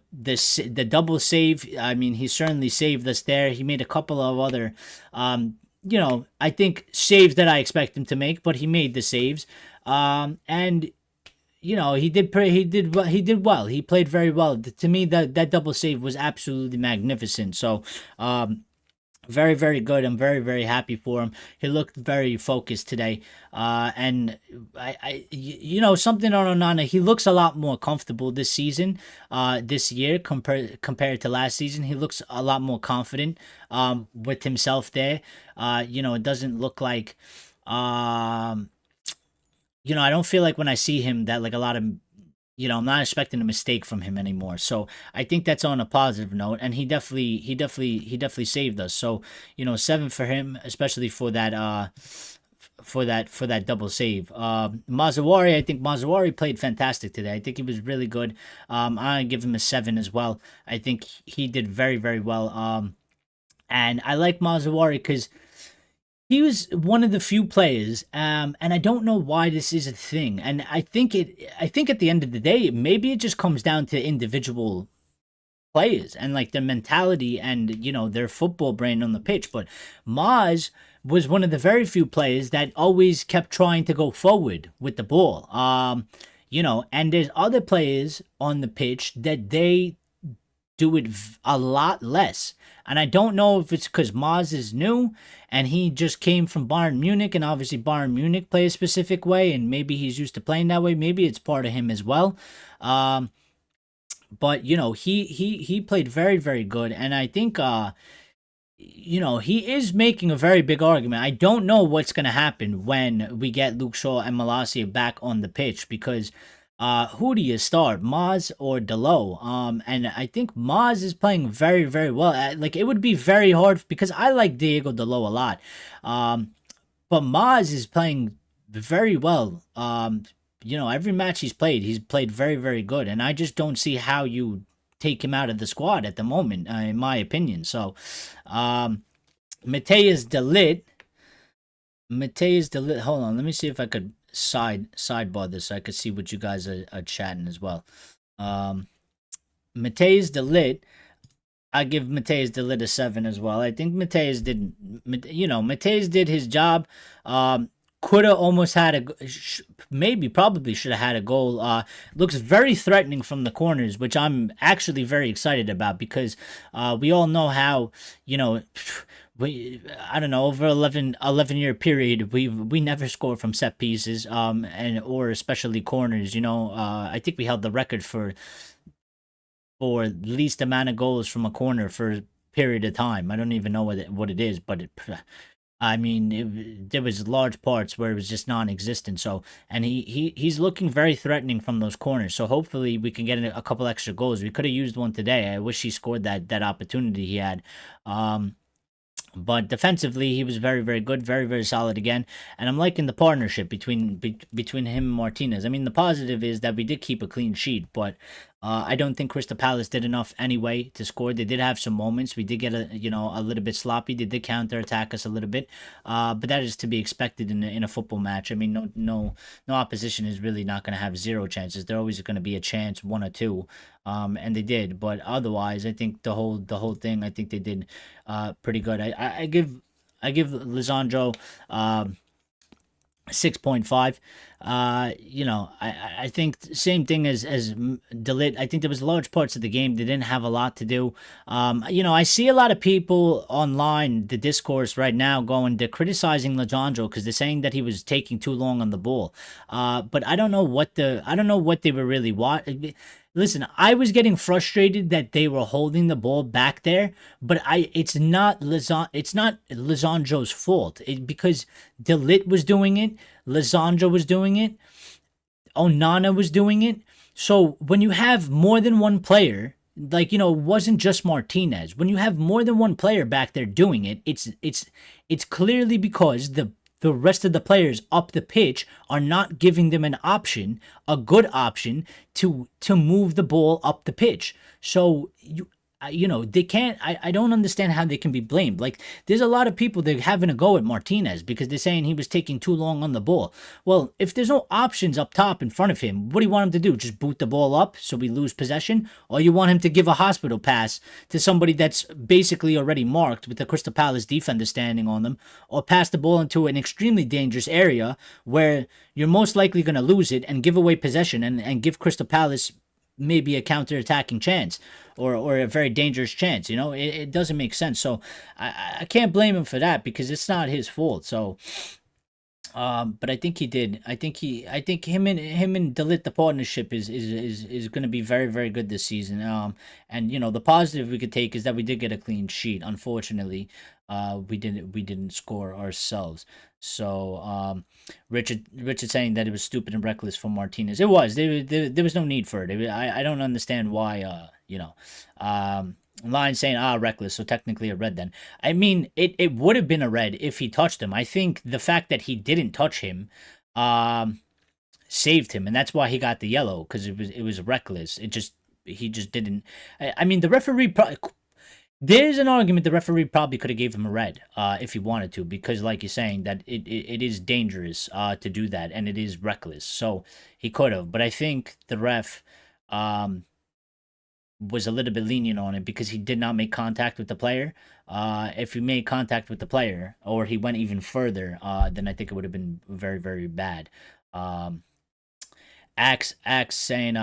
double save, I mean, he certainly saved us there. He made a couple of other I think saves that I expect him to make, but he made the saves. And he did well. He played very well. To me, that double save was absolutely magnificent. So very, very good. I'm very, very happy for him. He looked very focused today. And something on Onana, he looks a lot more comfortable this season, this year compared to last season. He looks a lot more confident, with himself there. It doesn't look like, I don't feel like when I see him that like a lot of, I'm not expecting a mistake from him anymore. So I think that's on a positive note, and he definitely saved us. So 7 for him, especially for that for that double save. Mazawari, I think Mazawari played fantastic today. I think he was really good. I give him a 7 as well. I think he did very, very well. And I like Mazawari because he was one of the few players, and I don't know why this is a thing. And I think at the end of the day, maybe it just comes down to individual players and like their mentality and their football brain on the pitch. But Maz was one of the very few players that always kept trying to go forward with the ball. And there's other players on the pitch that they do it a lot less. And I don't know if it's because Maz is new and he just came from Bayern Munich, and obviously Bayern Munich play a specific way, and maybe he's used to playing that way. Maybe it's part of him as well. But he played very, very good, and I think he is making a very big argument. I don't know what's going to happen when we get Luke Shaw and Malacia back on the pitch, because who do you start, Maz or Delo? And I think Maz is playing very, very well. Like, it would be very hard because I like Diego Delo a lot. But Maz is playing very well. Every match he's played very, very good. And I just don't see how you take him out of the squad at the moment, in my opinion. So, Mateus de Ligt. Hold on, let me see if I could sidebar this so I could see what you guys are chatting as well. Mateus de Ligt, I give Mateus de Ligt a 7 as well. I think Mateus did his job. Could have almost had probably should have had a goal. Looks very threatening from the corners, which I'm actually very excited about, because we all know how, I don't know, over 11-year period, we never score from set pieces, or especially corners. I think we held the record for for least amount of goals from a corner for a period of time. I don't even know what it is, but I mean, there was large parts where it was just non-existent. So, and he's looking very threatening from those corners. So hopefully we can get a couple extra goals. We could have used one today. I wish he scored that opportunity he had. But defensively, he was very, very good, very, very solid again. And I'm liking the partnership between him and Martinez. I mean, the positive is that we did keep a clean sheet, but I don't think Crystal Palace did enough anyway to score. They did have some moments. We did get a little bit sloppy. They did counterattack us a little bit, but that is to be expected in a football match. I mean, no opposition is really not going to have zero chances. They're always going to be a chance, one or two. And they did, but otherwise, I think the whole thing, I think they did pretty good. I give Lisandro 6.5. I think same thing as Delit. I think there was large parts of the game they didn't have a lot to do. I see a lot of people online, the discourse right now, they're criticizing Lisandro because they're saying that he was taking too long on the ball. But I don't know what they were really watching. Listen, I was getting frustrated that they were holding the ball back there, but it's not Lisandro's fault. Because Delit was doing it, Lisandro was doing it, Onana was doing it. So when you have more than one player, it wasn't just Martinez. When you have more than one player back there doing it, it's clearly because the rest of the players up the pitch are not giving them a good option to move the ball up the pitch. So they can't. I don't understand how they can be blamed. Like, there's a lot of people that are having a go at Martinez because they're saying he was taking too long on the ball. Well, if there's no options up top in front of him, what do you want him to do? Just boot the ball up so we lose possession? Or you want him to give a hospital pass to somebody that's basically already marked with the Crystal Palace defender standing on them, or pass the ball into an extremely dangerous area where you're most likely going to lose it and give away possession and give Crystal Palace maybe a counter-attacking chance or a very dangerous chance. It doesn't make sense. So I can't blame him for that because it's not his fault. So but I think he did. I think him and Delit, the partnership is going to be very, very good this season. And the positive we could take is that we did get a clean sheet. Unfortunately, we didn't score ourselves. So Richard saying that it was stupid and reckless from Martinez. It was. There was no need for it. I don't understand why. Line saying reckless, so technically a red then. I mean, it would have been a red if he touched him. I think the fact that he didn't touch him saved him, and that's why he got the yellow, because it was reckless. He just didn't. I mean, the referee there's an argument the referee probably could have gave him a red if he wanted to, because like you're saying, that it is dangerous to do that, and it is reckless, so he could have. But I think the ref was a little bit lenient on it because he did not make contact with the player. If he made contact with the player, or he went even further, then I think it would have been very, very bad. Axe saying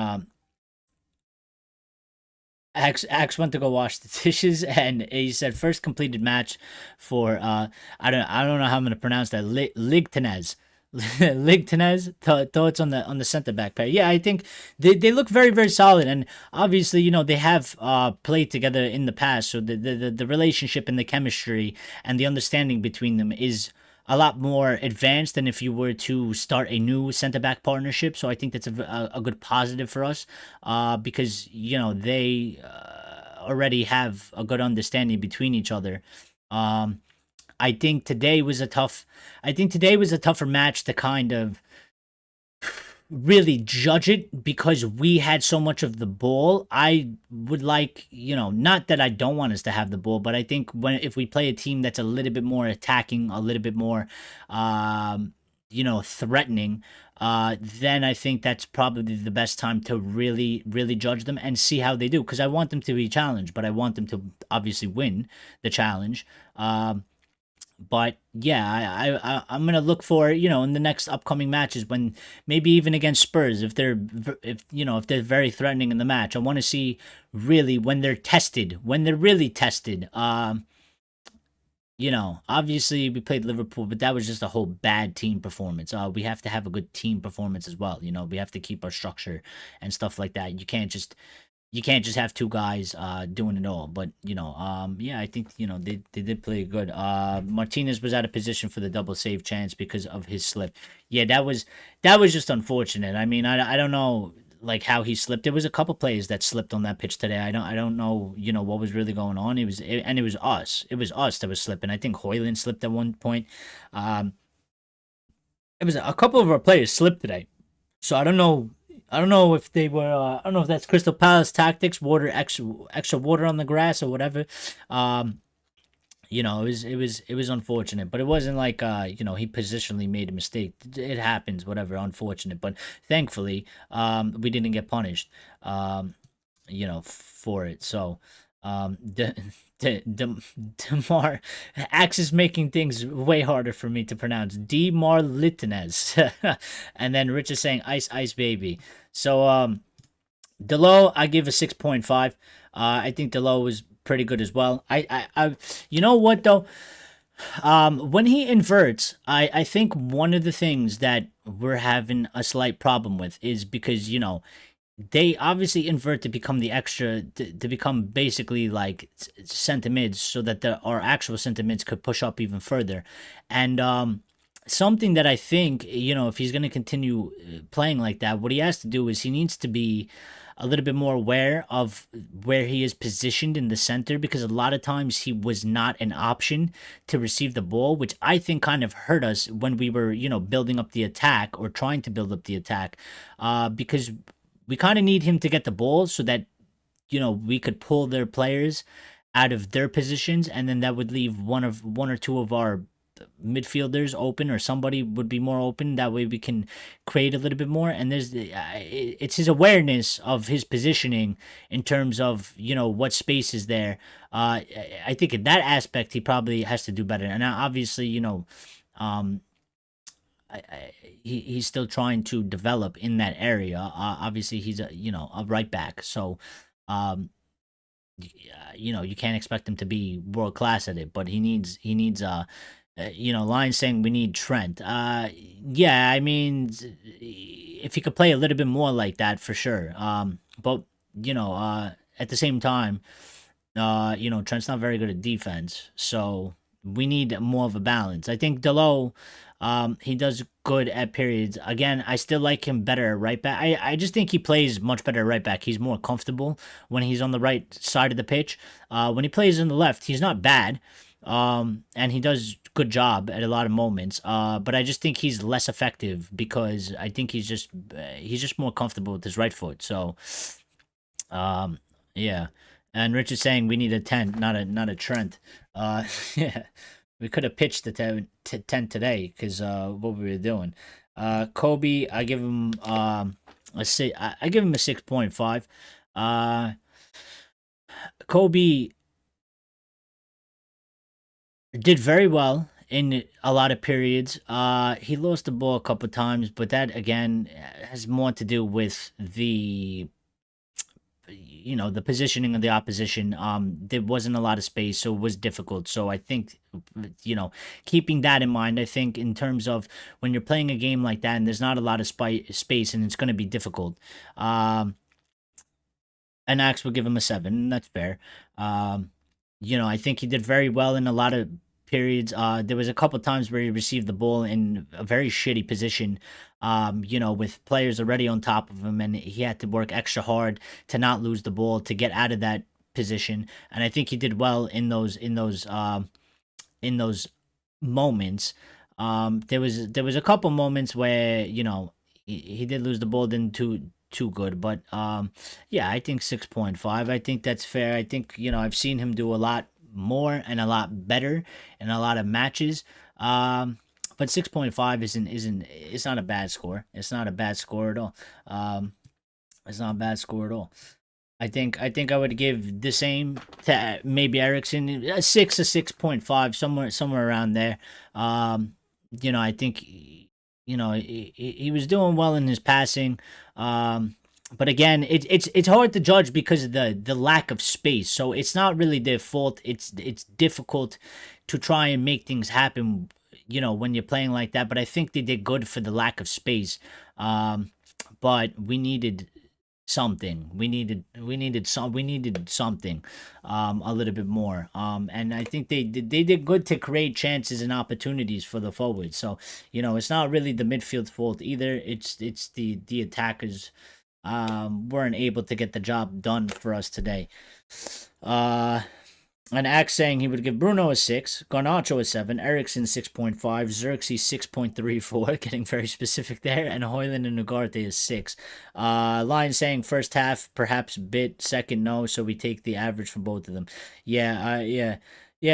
Axe went to go wash the dishes, and he said first completed match for I don't know how I'm gonna pronounce that, Ligtanez. Ligtanez, thoughts on the center back pair? Yeah, I think they look very, very solid, and obviously they have played together in the past, so the relationship and the chemistry and the understanding between them is a lot more advanced than if you were to start a new center back partnership. So I think that's a good positive for us because they already have a good understanding between each other. I think today was a tougher match to kind of really judge it because we had so much of the ball. I would like, not that I don't want us to have the ball, but I think if we play a team that's a little bit more attacking, a little bit more, threatening, then I think that's probably the best time to really, really judge them and see how they do. Because I want them to be challenged, but I want them to obviously win the challenge. But yeah, I'm gonna look for in the next upcoming matches, when maybe even against Spurs, if they're very threatening in the match, I want to see really when they're really tested. Obviously we played Liverpool, but that was just a whole bad team performance. We have to have a good team performance as well. We have to keep our structure and stuff like that. You can't just you can't just have two guys doing it all. But yeah, I think they did play good. Martinez was out of position for the double save chance because of his slip. Yeah, that was just unfortunate. I mean, I don't know like how he slipped. There was a couple players that slipped on that pitch today. I don't know what was really going on. And it was us. It was us that was slipping. I think Hoyland slipped at one point. Um, it was a couple of our players slipped today. So I don't know. I don't know if they were. I don't know if that's Crystal Palace tactics, water extra water on the grass or whatever. Um, it was unfortunate, but it wasn't like he positionally made a mistake. It happens, whatever, unfortunate. But thankfully, we didn't get punished. For it. So, Demar Axe is making things way harder for me to pronounce. Demar Litines, and then Rich is saying ice ice baby. So Delo, I give a 6.5. I think Delo was pretty good as well. You know what though? When he inverts, I think one of the things that we're having a slight problem with is because they obviously invert to become the extra to become basically like center mids so that our actual center mids could push up even further. And something that I think if he's going to continue playing like that, what he has to do is he needs to be a little bit more aware of where he is positioned in the center, because a lot of times he was not an option to receive the ball, which I think kind of hurt us when we were building up the attack or trying to build up the attack, because we kind of need him to get the ball so that we could pull their players out of their positions, and then that would leave one or two of our midfielders open, or somebody would be more open. That way we can create a little bit more. And it's his awareness of his positioning in terms of what space is there. I think in that aspect he probably has to do better. And obviously um he's still trying to develop in that area. Obviously, he's a right back, so you can't expect him to be world class at it. But he needs Lions saying we need Trent. Yeah, I mean, if he could play a little bit more like that, for sure. But at the same time, Trent's not very good at defense, so we need more of a balance. I think Delo, he does good at periods. Again, I still like him better at right back. I just think he plays much better at right back. He's more comfortable when he's on the right side of the pitch. When he plays on the left, he's not bad. And he does good job at a lot of moments. But I just think he's less effective because I think he's just more comfortable with his right foot. So, yeah. And Rich is saying we need a 10, not a Trent. Yeah, we could have pitched the 10 today because what we were doing. Kobe, I give him I give him a 6.5. Kobe did very well in a lot of periods. He lost the ball a couple times, but that again has more to do with the positioning of the opposition. There wasn't a lot of space, so it was difficult. So I think keeping that in mind, I think in terms of when you're playing a game like that and there's not a lot of space and it's going to be difficult. And Axe would give him a 7, and that's fair. I think he did very well in a lot of periods. There was a couple times where he received the ball in a very shitty position, with players already on top of him, and he had to work extra hard to not lose the ball to get out of that position. And I think he did well in those moments. There was a couple moments where he did lose the ball, didn't too good, but yeah, I think 6.5. I think that's fair. I think I've seen him do a lot more and a lot better in a lot of matches. But 6.5 isn't it's not a bad score. It's not a bad score at all. It's not a bad score at all. I think I would give the same to maybe Erickson, a 6.5, somewhere around there. I think he was doing well in his passing. But again, it's hard to judge because of the lack of space. So it's not really their fault. It's difficult to try and make things happen, when you're playing like that. But I think they did good for the lack of space. But we needed something. We needed something, a little bit more. And I think they did good to create chances and opportunities for the forwards. So it's not really the midfield's fault either. It's the attackers weren't able to get the job done for us today. Uh, and Axe saying he would give Bruno a 6, Garnacho a 7, Eriksson 6.5, Xerxes 6.34, getting very specific there, and Hoyland and Ugarte is 6. Lion saying first half, perhaps bit, second no, so we take the average for both of them. Yeah,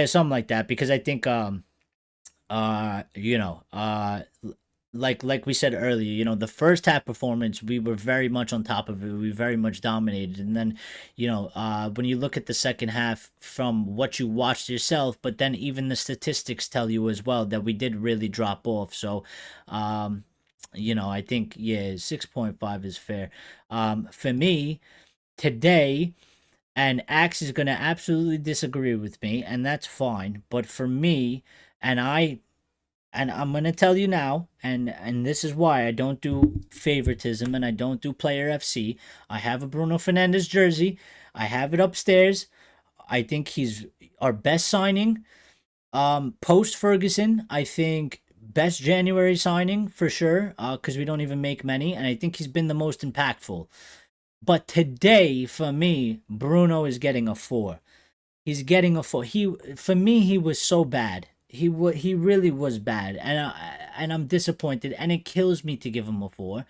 something like that, because I think, you know, like we said earlier, the first half performance, we were very much on top of it. We very much dominated. And then, when you look at the second half from what you watched yourself, but then even the statistics tell you as well that we did really drop off. So, I think, yeah, 6.5 is fair. For me, today, and Axe is going to absolutely disagree with me, and that's fine. But for me, and I'm gonna tell you now, and this is why I don't do favoritism and I don't do player FC. I have a Bruno Fernandes jersey. I have it upstairs. I think he's our best signing. Post Ferguson, I think best January signing for sure. Because we don't even make many, and I think he's been the most impactful. But today, for me, Bruno is getting a 4. He's getting a 4. For me, he was so bad. He really was bad, and I'm disappointed, and it kills me to give him a 4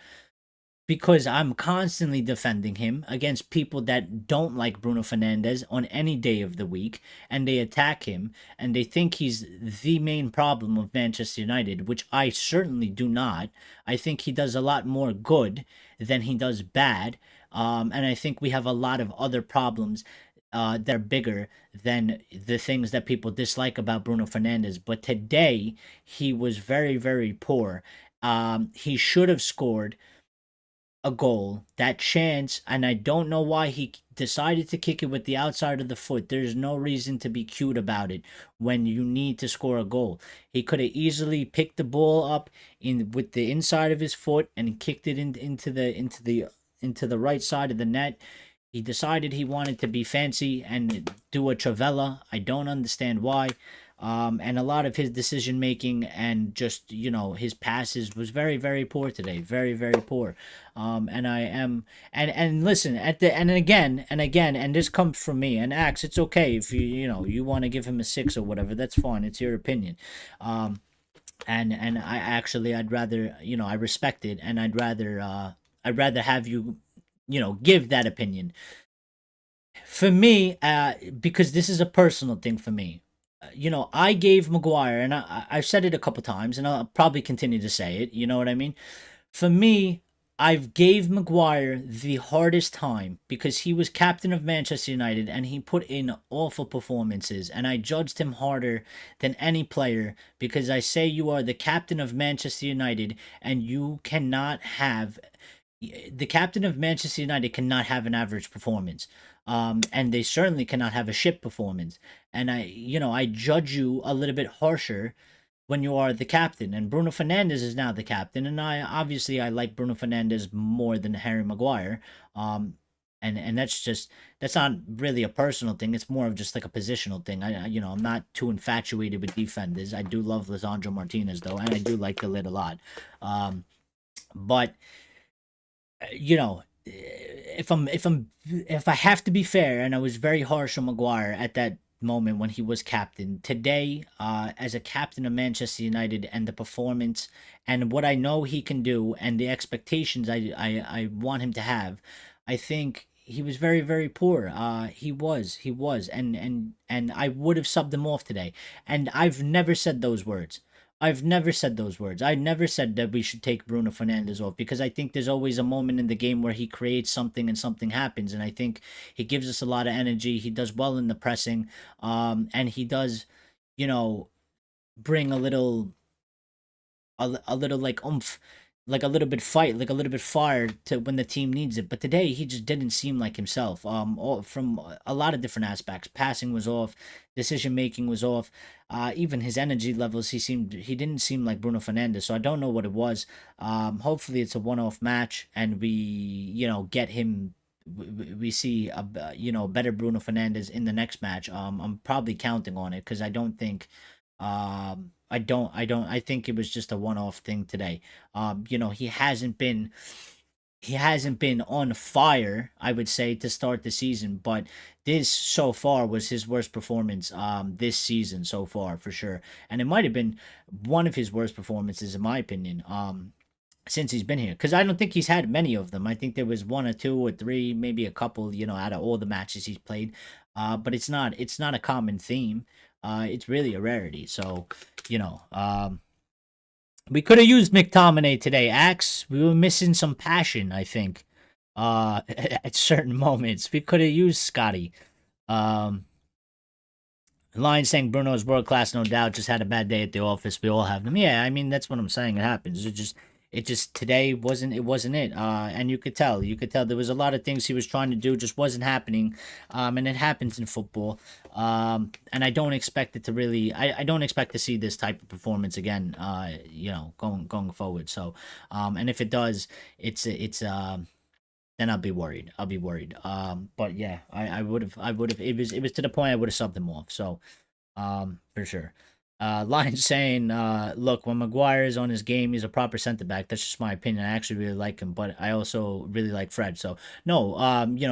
because I'm constantly defending him against people that don't like Bruno Fernandes on any day of the week, and they attack him, and they think he's the main problem of Manchester United, which I certainly do not. I think he does a lot more good than he does bad, and I think we have a lot of other problems that are bigger than the things that people dislike about Bruno Fernandes. But today, he was very, very poor. He should have scored a goal, that chance, and I don't know why he decided to kick it with the outside of the foot. There's no reason to be cute about it when you need to score a goal. He could have easily picked the ball up in with the inside of his foot and kicked it into the right side of the net. He decided he wanted to be fancy and do a Travella. I don't understand why. And a lot of his decision making and just his passes was very, very poor today. Very, very poor. And I am and listen at the and again, and this comes from me. And Axe, it's okay if you want to give him a 6 or whatever. That's fine. It's your opinion. And I'd rather I respect it, and I'd rather have you give that opinion. For me, because this is a personal thing for me, I gave Maguire, and I've said it a couple times, and I'll probably continue to say it. You know what I mean? For me, I've gave Maguire the hardest time because he was captain of Manchester United and he put in awful performances, and I judged him harder than any player because I say you are the captain of Manchester United and you cannot have the captain of Manchester United cannot have an average performance. And they certainly cannot have a shit performance. And I judge you a little bit harsher when you are the captain. And Bruno Fernandes is now the captain, and I like Bruno Fernandes more than Harry Maguire. And that's not really a personal thing. It's more of just like a positional thing. I'm not too infatuated with defenders. I do love Lisandro Martinez though, and I do like the lid a lot. But if I have to be fair, and I was very harsh on Maguire at that moment when he was captain, today, as a captain of Manchester United, and the performance and what I know he can do and the expectations I want him to have, I think he was very, very poor. He was, and I would have subbed him off today. And I've never said those words. I've never said those words. I never said that we should take Bruno Fernandes off because I think there's always a moment in the game where he creates something and something happens, and I think he gives us a lot of energy. He does well in the pressing, and he does, bring a little like oomph like a little bit fight, like a little bit fire to when the team needs it. But today he just didn't seem like himself. From a lot of different aspects, passing was off, decision making was off. Even his energy levels, he didn't seem like Bruno Fernandes. So I don't know what it was. Hopefully it's a one-off match, and we get him. We see a better Bruno Fernandes in the next match. I'm probably counting on it because I don't think I think it was just a one-off thing today. He hasn't been on fire, I would say, to start the season, but this so far was his worst performance this season so far for sure. And it might have been one of his worst performances in my opinion. Since he's been here, because I don't think he's had many of them. I think there was one or two or three, maybe a couple, out of all the matches he's played. But it's not a common theme. It's really a rarity. So, we could have used McTominay today, Axe. We were missing some passion, I think. At certain moments, we could have used Scotty. Um, Line saying Bruno is world class, no doubt. Just had a bad day at the office. We all have them. Yeah, I mean that's what I'm saying. It happens. It just today wasn't it. And you could tell there was a lot of things he was trying to do just wasn't happening. And it happens in football. And I don't expect it to really. I don't expect to see this type of performance again. Going forward. So, and if it does, it's then I'll be worried. But yeah, I would have. It was to the point I would have subbed him off. So, for sure. Lion saying, look, when Maguire is on his game, he's a proper center back. That's just my opinion. I actually really like him, but I also really like Fred. So no,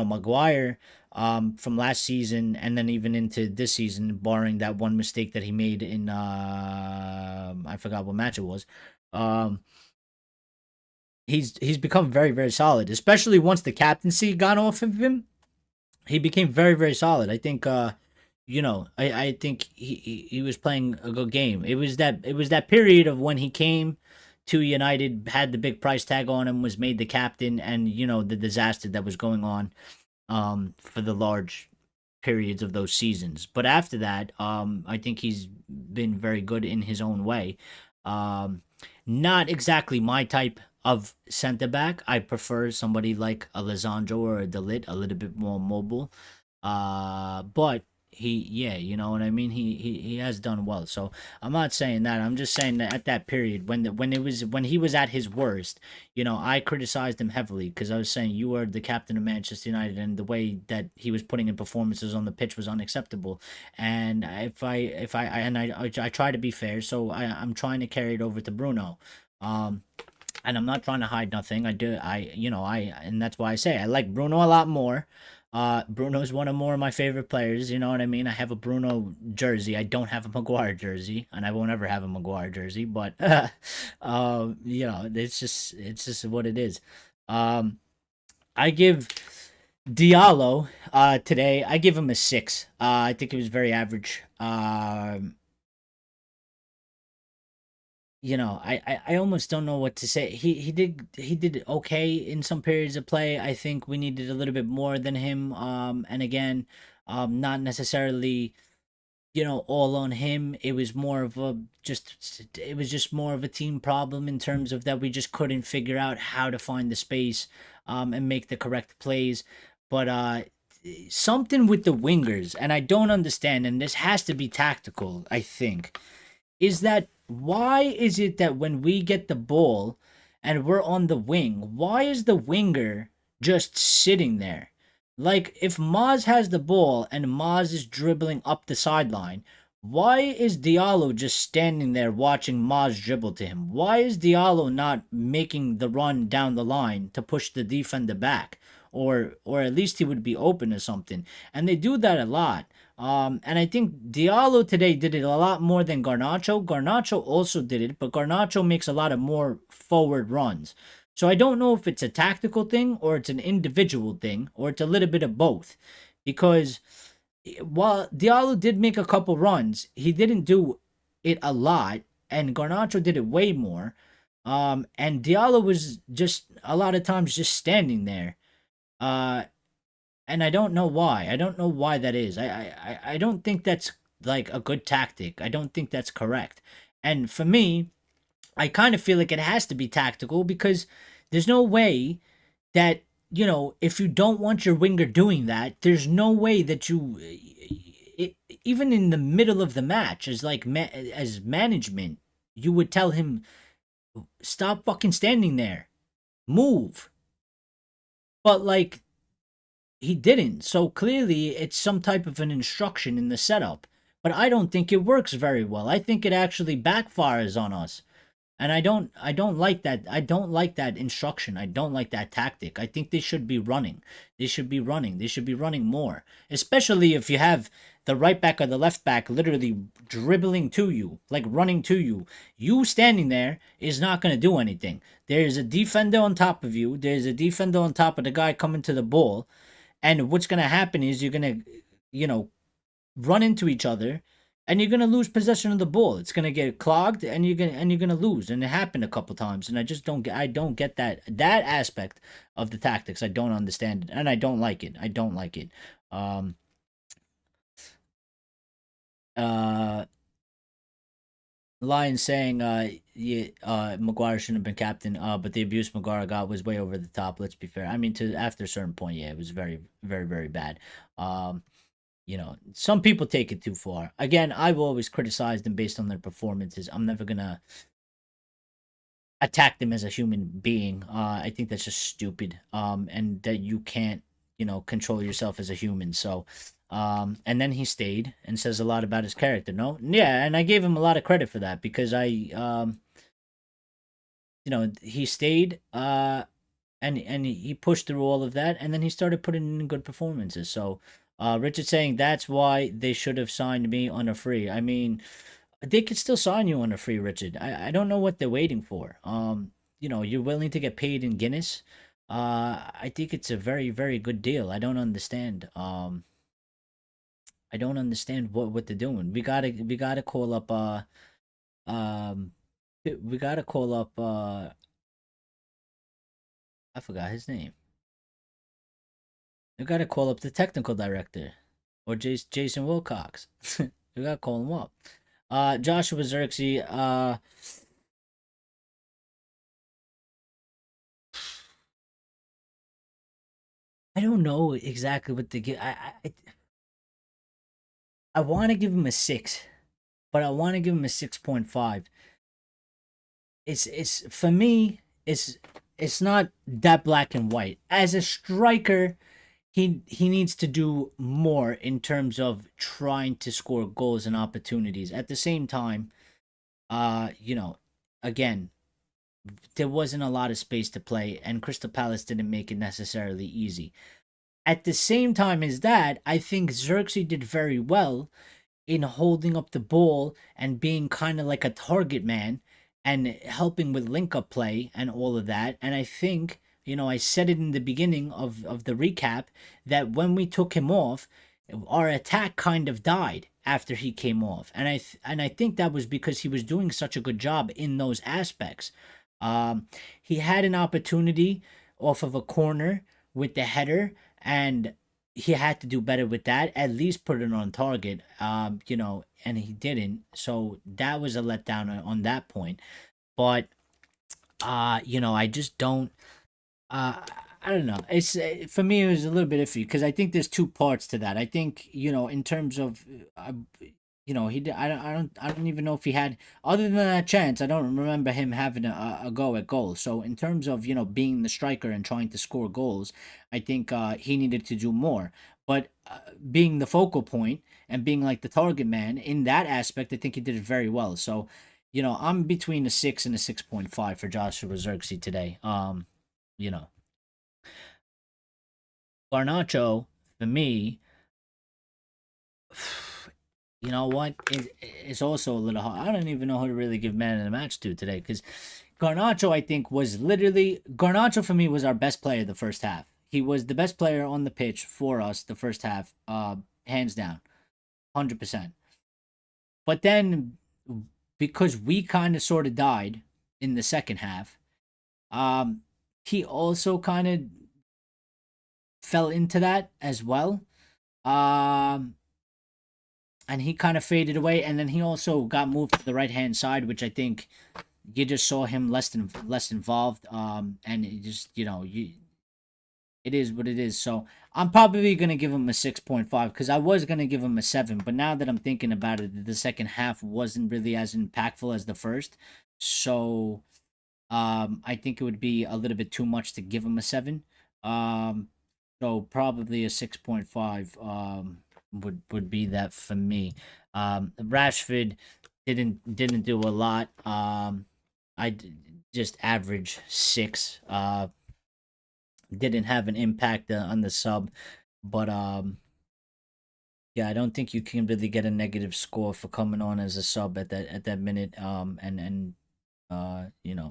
Maguire, from last season and then even into this season, barring that one mistake that he made in, I forgot what match it was. Um, he's become very very solid, especially once the captaincy got off of him. He became very very solid. I think I think he was playing a good game. It was that period of when he came to United, had the big price tag on him, was made the captain, and the disaster that was going on for the large periods of those seasons. But after that, I think he's been very good in his own way. Um, Not exactly my type of center back. I prefer somebody like a Lizandro or a Delit, a little bit more mobile. But yeah, you know what I mean. He has done well. So I'm not saying that. I'm just saying that at that period when he was at his worst, I criticized him heavily because I was saying you were the captain of Manchester United and the way that he was putting in performances on the pitch was unacceptable. And I try to be fair, so I'm trying to carry it over to Bruno. Um, and I'm not trying to hide nothing. I do. And that's why I say I like Bruno a lot more. Bruno's one of more of my favorite players. You know what I mean? I have a Bruno jersey. I don't have a Maguire jersey, and I won't ever have a Maguire jersey. But, it's just what it is. Um, I give Diallo today. I give him a 6. I think it was very average. I almost don't know what to say. He did okay in some periods of play. I think we needed a little bit more than him. And again, not necessarily all on him. It was just more of a team problem in terms of that we just couldn't figure out how to find the space, and make the correct plays. But something with the wingers, and I don't understand, and this has to be tactical, I think, is that why is it that when we get the ball and we're on the wing, why is the winger just sitting there? Like, if Maz has the ball and Maz is dribbling up the sideline, why is Diallo just standing there watching Maz dribble to him? Why is Diallo not making the run down the line to push the defender back? Or at least he would be open to something. And they do that a lot. And I think Diallo today did it a lot more than Garnacho. Garnacho also did it, but Garnacho makes a lot of more forward runs. So I don't know if it's a tactical thing or it's an individual thing or it's a little bit of both. Because while Diallo did make a couple runs, he didn't do it a lot, and Garnacho did it way more. And Diallo was just a lot of times just standing there. Uh, and I don't know why. I don't know why that is. I don't think that's like a good tactic. I don't think that's correct. And for me, I kind of feel like it has to be tactical because there's no way that, if you don't want your winger doing that, there's no way that even in the middle of the match, as like as management, you would tell him, stop fucking standing there, move. But like, he didn't. So clearly, it's some type of an instruction in the setup. But I don't think it works very well. I think it actually backfires on us. And I don't like that. I don't like that instruction. I don't like that tactic. I think they should be running. They should be running. They should be running more. Especially if you have the right back or the left back literally dribbling to you, like running to you. You standing there is not going to do anything. There's a defender on top of you. There's a defender on top of the guy coming to the ball. And what's going to happen is you're going to, run into each other, and you're gonna lose possession of the ball. It's gonna get clogged, and you're gonna lose. And it happened a couple times, and I don't get that aspect of the tactics. I don't understand it, and I don't like it. I don't like it. Um. Uh. Lion saying, yeah, Maguire shouldn't have been captain. But the abuse Maguire got was way over the top. Let's be fair. I mean, to after a certain point, yeah, it was very, very, very bad. Some people take it too far. Again, I've always criticized them based on their performances. I'm never gonna attack them as a human being. I think that's just stupid. And that you can't, control yourself as a human. So, and then he stayed and says a lot about his character. No, yeah, and I gave him a lot of credit for that because he stayed. And he pushed through all of that, and then he started putting in good performances. So, Richard saying that's why they should have signed me on a free. I mean, they could still sign you on a free, Richard. I don't know what they're waiting for. You're willing to get paid in Guinness. I think it's a very, very good deal. I don't understand what they're doing. We gotta call up um we gotta call up I forgot his name. We gotta call up the technical director, or Jason Wilcox. We gotta call him up. Joshua Xerxes. I don't know exactly what to give. I want to give him a 6, but I want to give him a 6.5. It's for me. It's not that black and white. As a striker, he needs to do more in terms of trying to score goals and opportunities. At the same time, again, there wasn't a lot of space to play, and Crystal Palace didn't make it necessarily easy. At the same time as that, I think Xerxes did very well in holding up the ball and being kind of like a target man and helping with link up play and all of that. And I think, I said it in the beginning of the recap that when we took him off, our attack kind of died after he came off. And I think that was because he was doing such a good job in those aspects. He had an opportunity off of a corner with the header, and he had to do better with that. At least put it on target, and he didn't. So that was a letdown on that point. But I just don't. I don't know. It's for me, it was a little bit iffy because I think there's two parts to that. I think in terms of he did, I don't even know if he had, other than that chance. I don't remember him having a go at goals. So in terms of being the striker and trying to score goals, I think he needed to do more. But being the focal point and being like the target man in that aspect, I think he did it very well. So I'm between a 6 and a 6.5 for Joshua Xerxes today. You know Garnacho, for me, you know what? It's also a little hard. I don't even know who to really give man of the match to today because Garnacho, I think, Garnacho for me was our best player the first half. He was the best player on the pitch for us the first half, hands down, 100%. But then, because we kind of sort of died in the second half, he also kind of fell into that as well. And he kind of faded away, and then he also got moved to the right hand side, which I think you just saw him less involved. And it just, it is what it is. So I'm probably gonna give him a 6.5 because I was gonna give him a 7, but now that I'm thinking about it, the second half wasn't really as impactful as the first. So I think it would be a little bit too much to give him a 7. Um, so probably a 6.5 would be that for me. Rashford didn't do a lot. Just average 6. Didn't have an impact on the sub, but yeah, I don't think you can really get a negative score for coming on as a sub at that minute.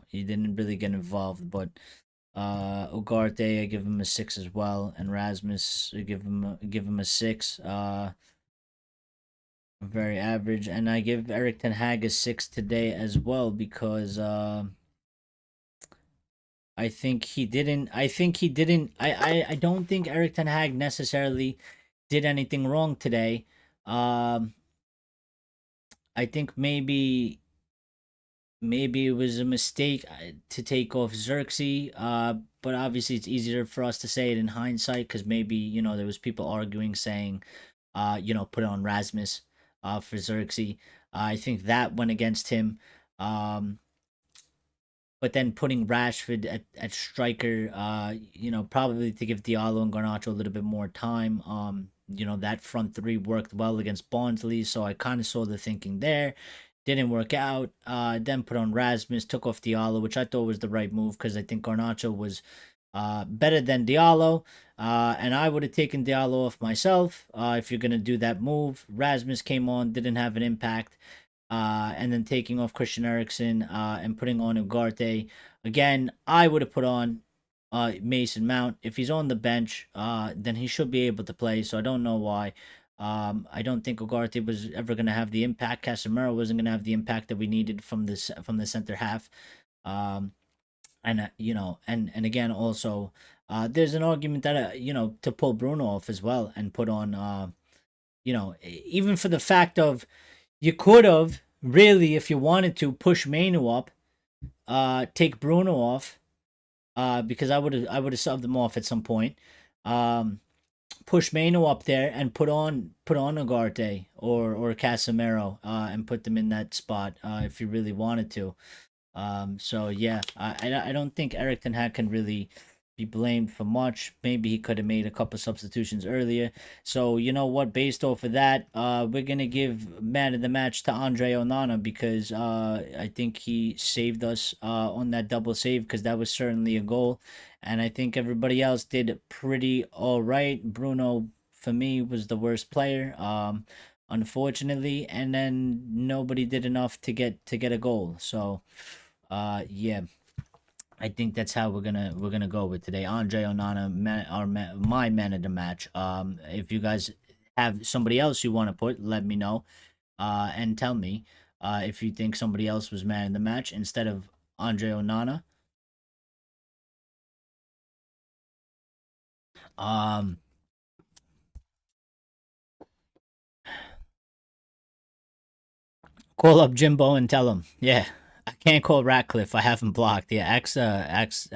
He didn't really get involved, but Ugarte, I give him a 6 as well, and Rasmus, I give him a 6. Very average, and I give Erik ten Hag a 6 today as well because I think he didn't. I don't think Erik ten Hag necessarily did anything wrong today. I think maybe it was a mistake to take off Xerxes. But obviously it's easier for us to say it in hindsight because maybe there was people arguing saying, put on Rasmus, for Xerxes. I think that went against him. But then putting Rashford at striker, probably to give Diallo and Garnacho a little bit more time. That front three worked well against Barnsley, so I kind of saw the thinking there. Didn't work out. Then put on Rasmus, took off Diallo, which I thought was the right move because I think Garnacho was better than Diallo. And I would have taken Diallo off myself if you're going to do that move. Rasmus came on, didn't have an impact. And then taking off Christian Eriksen and putting on Ugarte. Again, I would have put on Mason Mount. If he's on the bench, then he should be able to play. So I don't know why. I don't think Ugarte was ever going to have the impact. Casemiro wasn't going to have the impact that we needed from the center half. And again, also, there's an argument that to pull Bruno off as well and put on, even for the fact of. You could have really, if you wanted to, push Manu up, take Bruno off, because I would have subbed them off at some point. Push Manu up there and put on Ugarte or Casemiro, and put them in that spot if you really wanted to. So yeah, I don't think Erik ten Hag can really be blamed for much. Maybe he could have made a couple substitutions earlier. So you know what? Based off of that, we're gonna give man of the match to Andre Onana because I think he saved us on that double save because that was certainly a goal, and I think everybody else did pretty all right. Bruno for me was the worst player. Unfortunately, and then nobody did enough to get a goal. So yeah, I think that's how we're gonna go with today. Andre Onana, my man of the match. If you guys have somebody else you want to put, let me know, and tell me if you think somebody else was man of the match instead of Andre Onana. Call up Jimbo and tell him. Yeah, I can't call Ratcliffe. I have him blocked. Yeah, X has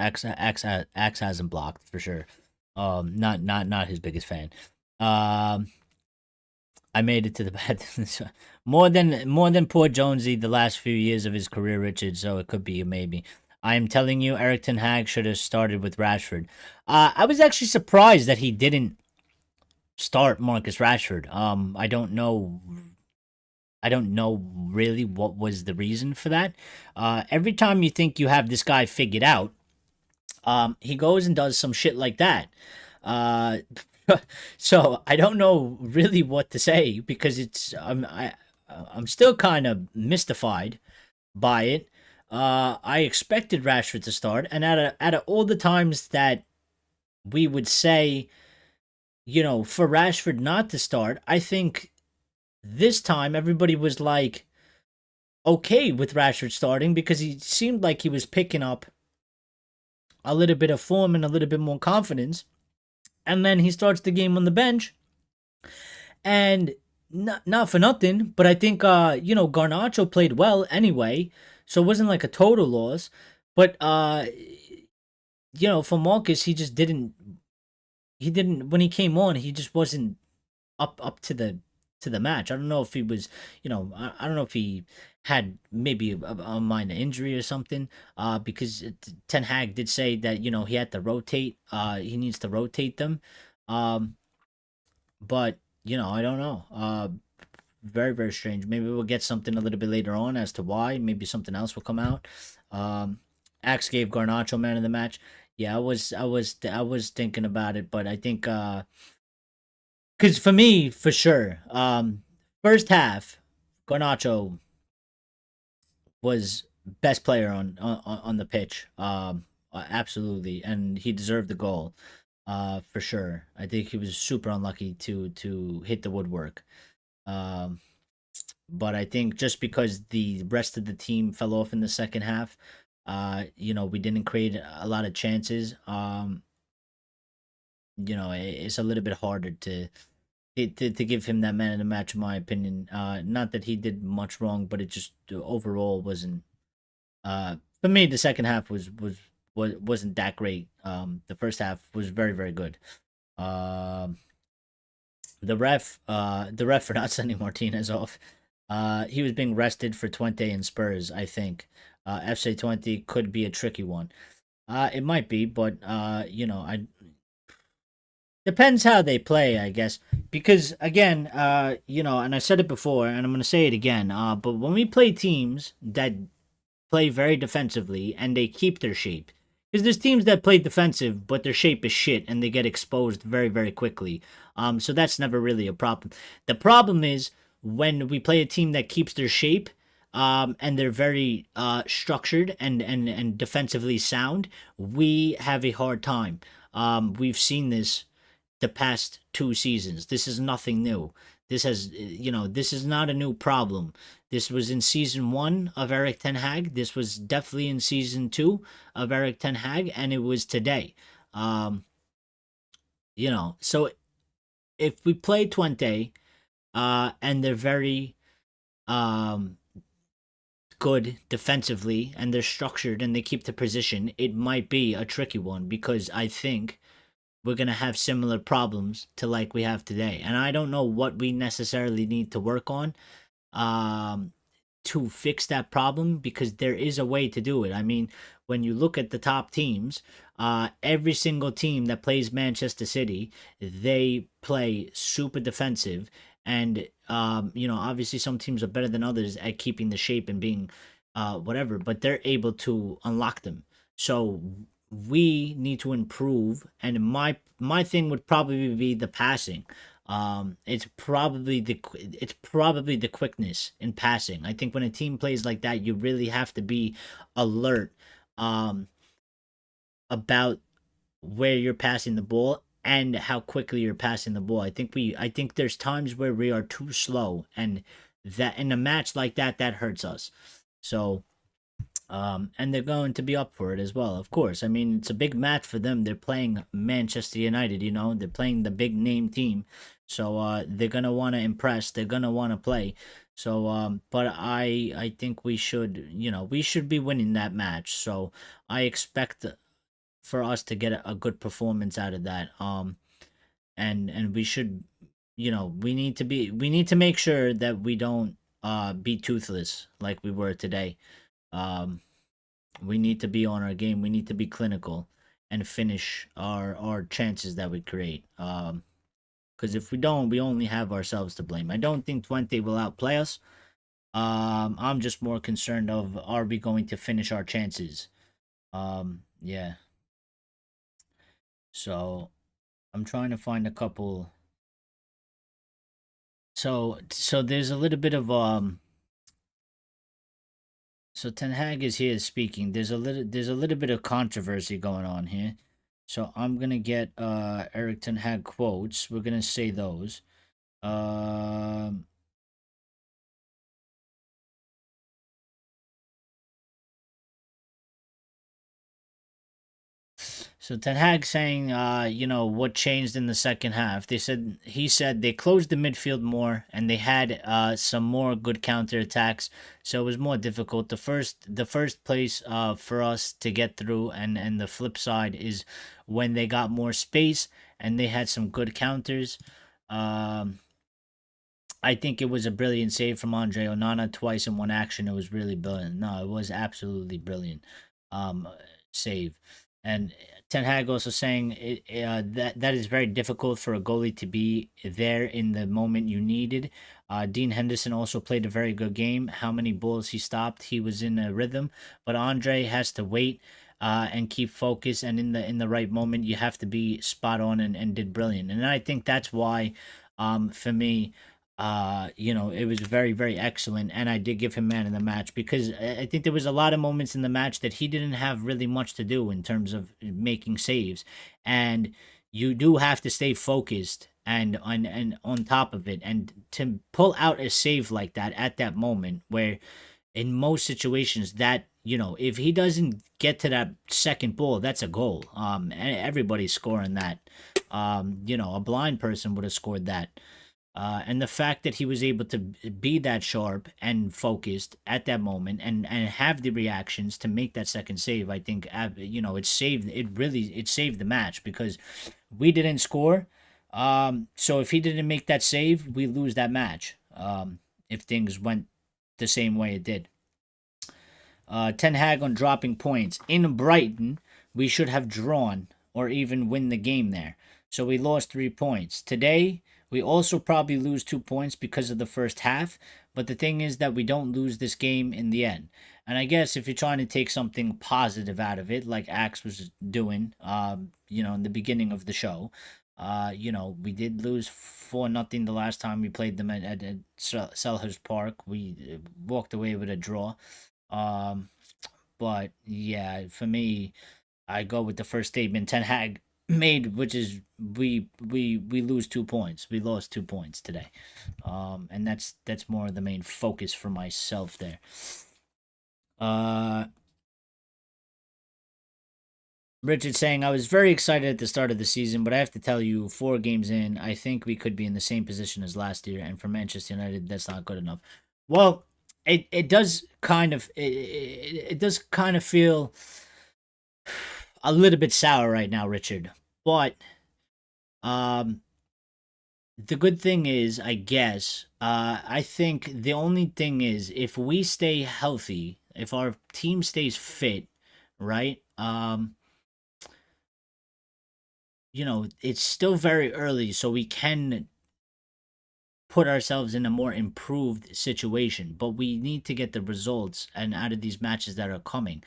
him blocked for sure. Not his biggest fan. I made it to the bad more than poor Jonesy the last few years of his career, Richard. So it could be a maybe. I am telling you, Erik ten Hag should have started with Rashford. I was actually surprised that he didn't start Marcus Rashford. I don't know really what was the reason for that. Every time you think you have this guy figured out, he goes and does some shit like that. So I don't know really what to say because I'm still kind of mystified by it. I expected Rashford to start, and out of all the times that we would say, for Rashford not to start, I think this time everybody was like okay with Rashford starting because he seemed like he was picking up a little bit of form and a little bit more confidence. And then he starts the game on the bench. And not for nothing, but I think Garnacho played well anyway. So it wasn't like a total loss. But for Marcus, he didn't when he came on, he just wasn't up to the match. I don't know if he was, I don't know if he had maybe a minor injury or something. Because Ten Hag did say that he had to rotate. He needs to rotate them. Um, but I don't know. Very very strange. Maybe we'll get something a little bit later on as to why. Maybe something else will come out. Axe gave Garnacho man of the match. Yeah, I was thinking about it, but I think because for me, for sure, first half, Garnacho was best player on the pitch. Absolutely, and he deserved the goal. For sure. I think he was super unlucky to hit the woodwork. Um, but I think just because the rest of the team fell off in the second half, we didn't create a lot of chances. It's a little bit harder to give him that man of the match, in my opinion. Not that he did much wrong, but it just overall wasn't. For me, the second half wasn't that great. The first half was very very good. Um, the ref for not sending Martinez off. He was being rested for Twente and Spurs. I think FC Twente could be a tricky one. It might be, but I depends how they play, I guess. Because again, and I said it before, and I'm gonna say it again. But when we play teams that play very defensively and they keep their shape, because there's teams that play defensive but their shape is shit and they get exposed very very quickly. So that's never really a problem. The problem is when we play a team that keeps their shape. And they're very structured and defensively sound. We have a hard time. We've seen this the past 2 seasons. This is nothing new. This is not a new problem. This was in season 1 of Erik Ten Hag. This was definitely in season 2 of Erik Ten Hag, and it was today. So if we play Twente, and they're very um, good defensively, and they're structured, and they keep the position, it might be a tricky one because I think we're going to have similar problems to like we have today. And I don't know what we necessarily need to work on um, to fix that problem because there is a way to do it. I mean, when you look at the top teams, every single team that plays Manchester City, they play super defensive. And, obviously some teams are better than others at keeping the shape and being whatever, but they're able to unlock them. So we need to improve, and my thing would probably be the passing. It's probably the quickness in passing. I think when a team plays like that, you really have to be alert um about where you're passing the ball and how quickly you're passing the ball. I think there's times where we are too slow, and that in a match like that hurts us. So and they're going to be up for it as well, of course. I mean, it's a big match for them. They're playing Manchester United, they're playing the big name team. So they're gonna want to impress. They're gonna want to play. So, but I think we should be winning that match. So I expect for us to get a good performance out of that. And we should, we need to make sure that we don't be toothless like we were today. Um, we need to be on our game. We need to be clinical and finish our chances that we create. Because if we don't, we only have ourselves to blame. I don't think Twente will outplay us. I'm just more concerned of are we going to finish our chances. Yeah. So I'm trying to find a couple. So there's a little bit of So Ten Hag is here speaking. There's a little bit of controversy going on here. So I'm gonna get Erik Ten Hag quotes. We're gonna say those. Um So Ten Hag saying, what changed in the second half? He said they closed the midfield more and they had some more good counterattacks, so it was more difficult. The first place for us to get through, and the flip side is when they got more space and they had some good counters. Um, I think it was a brilliant save from Andre Onana twice in one action. It was really brilliant. No, it was absolutely brilliant um, save. And Ten Hag also saying that is very difficult for a goalie to be there in the moment you needed. Dean Henderson also played a very good game. How many balls he stopped? He was in a rhythm, but Andre has to wait and keep focus. And in the right moment, you have to be spot on and did brilliant. And I think that's why, for me, it was very, very excellent, and I did give him man in the match because I think there was a lot of moments in the match that he didn't have really much to do in terms of making saves, and you do have to stay focused and on top of it, and to pull out a save like that at that moment, where in most situations that if he doesn't get to that second ball, that's a goal. Everybody's scoring that. A blind person would have scored that. And the fact that he was able to be that sharp and focused at that moment and have the reactions to make that second save, I think it saved the match because we didn't score. So if he didn't make that save, we lose that match. If things went the same way it did. Ten Hag on dropping points in Brighton, we should have drawn or even win the game there. So we lost 3 points today. We also probably lose 2 points because of the first half, but the thing is that we don't lose this game in the end. And I guess if you're trying to take something positive out of it, like Axe was doing, in the beginning of the show, we did lose 4-0 the last time we played them at Selhurst Park. We walked away with a draw. Um, but yeah, for me, I go with the first statement Ten Hag made, which is we lose 2 points. We lost 2 points today, and that's more the main focus for myself there. Uh, Richard saying I was very excited at the start of the season, but I have to tell you, 4 games in, I think we could be in the same position as last year, and for Manchester United, that's not good enough. Well, it does kind of it does kind of feel a little bit sour right now, Richard. But um, the good thing is, I guess, I think the only thing is if we stay healthy, if our team stays fit, right? It's still very early, so we can put ourselves in a more improved situation, but we need to get the results and out of these matches that are coming.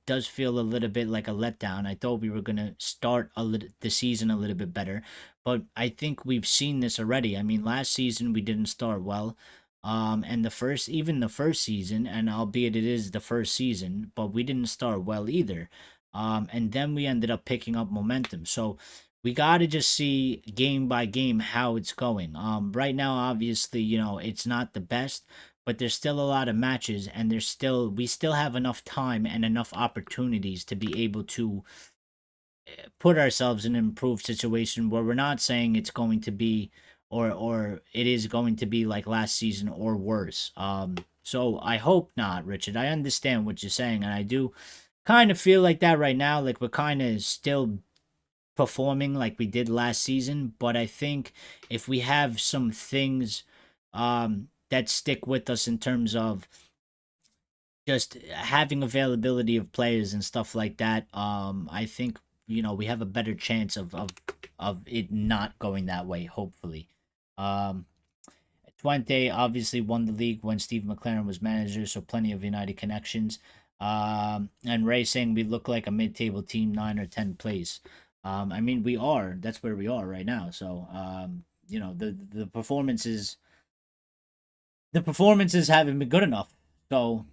Does feel a little bit like a letdown. I thought we were gonna start the season a little bit better, but I think we've seen this already. I mean, last season we didn't start well, and the first season, and albeit it is the first season, but we didn't start well either. And then we ended up picking up momentum. So we got to just see game by game how it's going. Right now, obviously, it's not the best, but there's still a lot of matches, and we still have enough time and enough opportunities to be able to put ourselves in an improved situation where we're not saying it's going to be or it is going to be like last season or worse. So I hope not, Richard. I understand what you're saying, and I do kind of feel like that right now. Like we're kind of still performing like we did last season, but I think if we have some things that stick with us in terms of just having availability of players and stuff like that, I think we have a better chance of it not going that way. Hopefully, um, Twente obviously won the league when Steve McLaren was manager, so plenty of United connections. And Ray saying we look like a mid-table team, 9 or 10 place. I mean, we are. That's where we are right now. So, the performances haven't been good enough. So,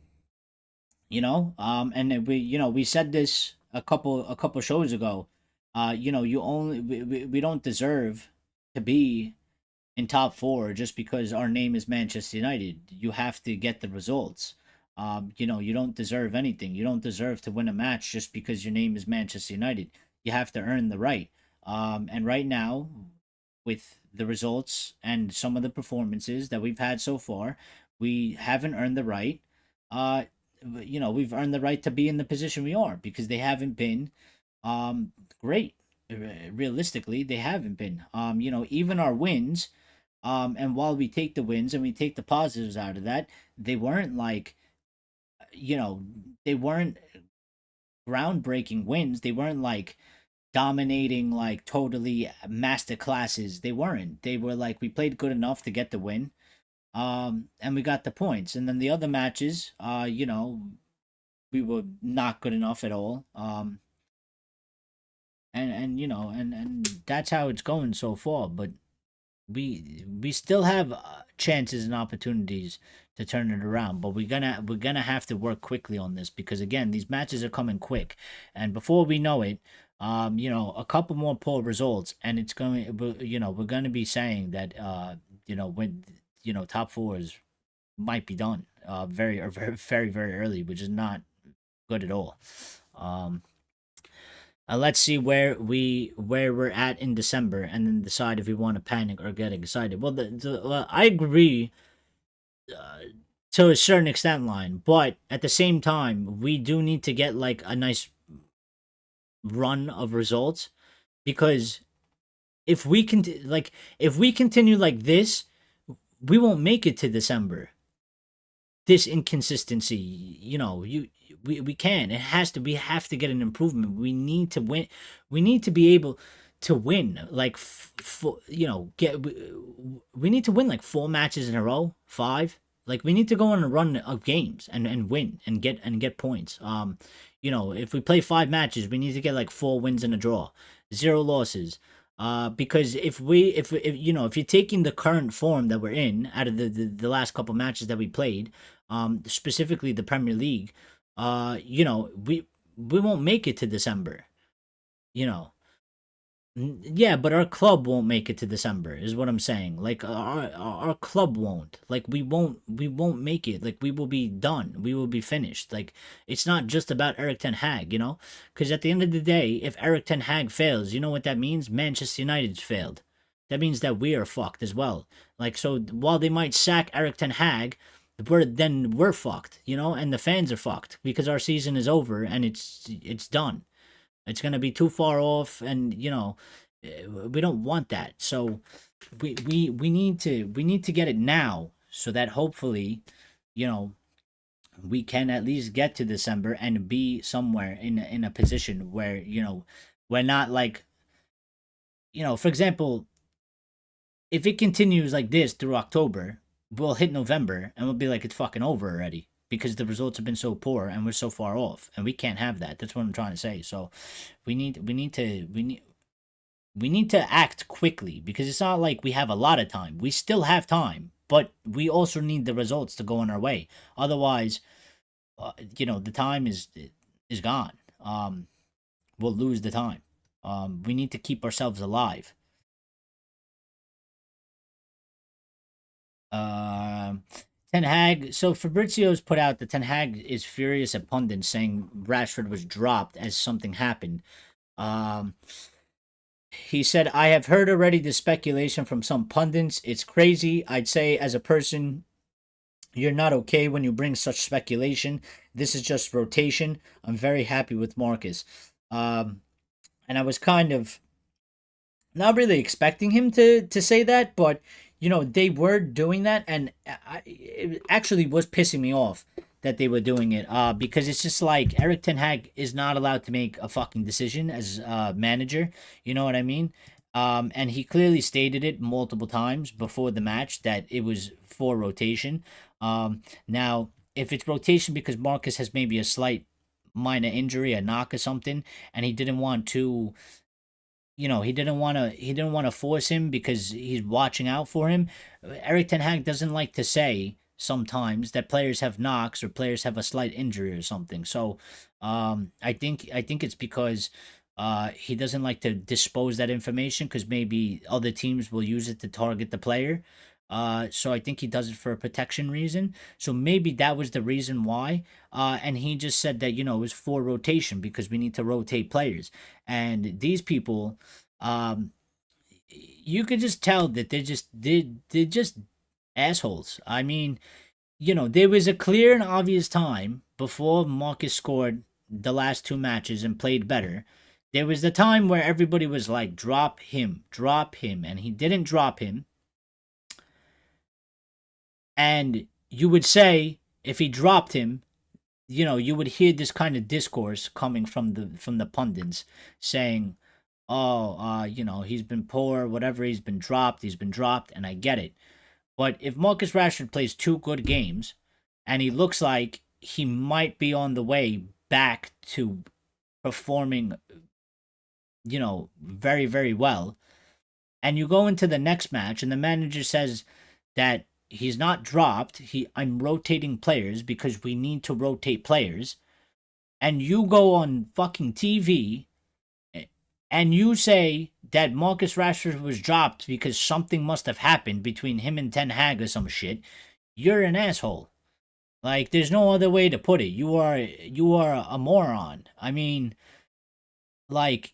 and we said this a couple shows ago. We don't deserve to be in top 4 just because our name is Manchester United. You have to get the results. You don't deserve anything. You don't deserve to win a match just because your name is Manchester United. You have to earn the right. And right now, with the results and some of the performances that we've had so far, we haven't earned the right. Uh, we've earned the right to be in the position we are because they haven't been great. Realistically, they haven't been. Even our wins, and while we take the wins and we take the positives out of that, they weren't like, you know, they weren't groundbreaking wins. They weren't like dominating, like totally master classes. They weren't. They were like, we played good enough to get the win. And we got the points. And then the other matches, we were not good enough at all. And that's how it's going so far. But we still have chances and opportunities to turn it around, but we're gonna have to work quickly on this because again, these matches are coming quick, and before we know it, a couple more poor results, and it's going, we're gonna be saying that, when top fours might be done, very very very early, which is not good at all. Um, let's see where we're at in December, and then decide if we want to panic or get excited. Well, I agree uh, to a certain extent, line, but at the same time, we do need to get like a nice run of results because if we continue like this, we won't make it to December. This inconsistency, we can. It has to. We have to get an improvement. We need to win. We need to be able to win. Like, we need to win like 4 matches in a row, 5. Like we need to go on a run of games and win and get points. If we play 5 matches, we need to get like 4 wins and a draw, 0 losses. Because if you're taking the current form that we're in out of the last couple matches that we played, specifically the Premier League, we won't make it to December. You know, yeah, but our club won't make it to December, is what I'm saying. Like our club won't. Like we won't make it. Like we will be done. We will be finished. Like it's not just about Erik ten Hag, because at the end of the day, if Erik ten Hag fails, you know what that means? Manchester United's failed. That means that we are fucked as well. Like so, while they might sack Erik ten Hag, we're fucked, and the fans are fucked because our season is over and it's done. It's gonna be too far off, and we don't want that. So we need to get it now, so that hopefully, you know, we can at least get to December and be somewhere in a position where we're not like, for example, if it continues like this through October, we'll hit November and we'll be like, it's fucking over already because the results have been so poor and we're so far off, and we can't have that. That's what I'm trying to say. So we need to act quickly because it's not like we have a lot of time. We still have time, but we also need the results to go on our way. Otherwise, the time is gone. We'll lose the time. We need to keep ourselves alive. Um, Ten Hag. So Fabrizio's put out that Ten Hag is furious at pundits saying Rashford was dropped as something happened. Um, he said, "I have heard already the speculation from some pundits. It's crazy. I'd say as a person, you're not okay when you bring such speculation. This is just rotation. I'm very happy with Marcus." And I was kind of not really expecting him to say that, but they were doing that, and it actually was pissing me off that they were doing it. Because it's just like Erik ten Hag is not allowed to make a fucking decision as manager. You know what I mean? And he clearly stated it multiple times before the match that it was for rotation. Now, if it's rotation because Marcus has maybe a slight minor injury, a knock or something, and he didn't want to, he didn't want to force him because he's watching out for him. Erik ten Hag doesn't like to say sometimes that players have knocks or players have a slight injury or something. So I think it's because he doesn't like to dispose that information because maybe other teams will use it to target the player. So I think he does it for a protection reason. So maybe that was the reason why. And he just said that, it was for rotation because we need to rotate players. And these people, um, you could just tell that they're just assholes. I mean, there was a clear and obvious time before Marcus scored the last two matches and played better. There was the time where everybody was like, drop him, and he didn't drop him. And you would say, if he dropped him, you would hear this kind of discourse coming from the pundits saying, "Oh, he's been poor, whatever. He's been dropped, and I get it." But if Marcus Rashford plays two good games, and he looks like he might be on the way back to performing, very very well, and you go into the next match, and the manager says that he's not dropped. I'm rotating players because we need to rotate players. And you go on fucking TV and you say that Marcus Rashford was dropped because something must have happened between him and Ten Hag or some shit. You're an asshole. Like, there's no other way to put it. You are a moron. I mean, like,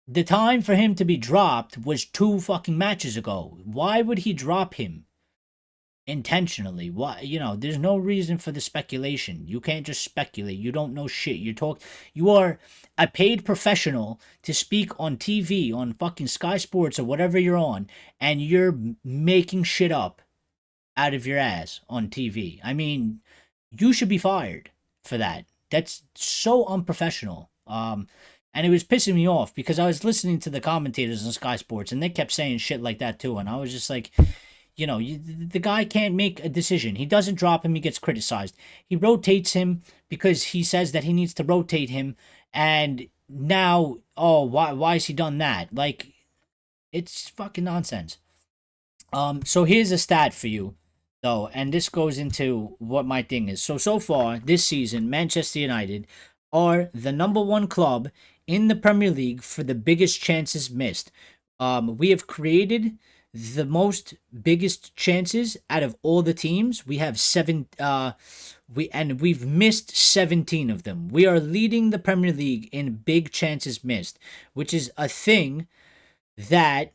the time for him to be dropped was 2 fucking matches ago. Why would he drop him? Intentionally? Why? There's no reason for the speculation. You can't just speculate. You don't know shit. You are a paid professional to speak on TV, on fucking Sky Sports or whatever you're on, and you're making shit up out of your ass on TV. I mean, you should be fired for that. That's so unprofessional. And it was pissing me off because I was listening to the commentators on Sky Sports and they kept saying shit like that too, and I was just like, the guy can't make a decision. He doesn't drop him, he gets criticized. He rotates him because he says that he needs to rotate him, and now, why has he done that? Like, it's fucking nonsense. So here's a stat for you, though, and this goes into what my thing is. So far, this season, Manchester United are the number 1 club in the Premier League for the biggest chances missed. We have created the most biggest chances out of all the teams. We have 7 we've missed 17 of them. We are leading the Premier League in big chances missed, which is a thing that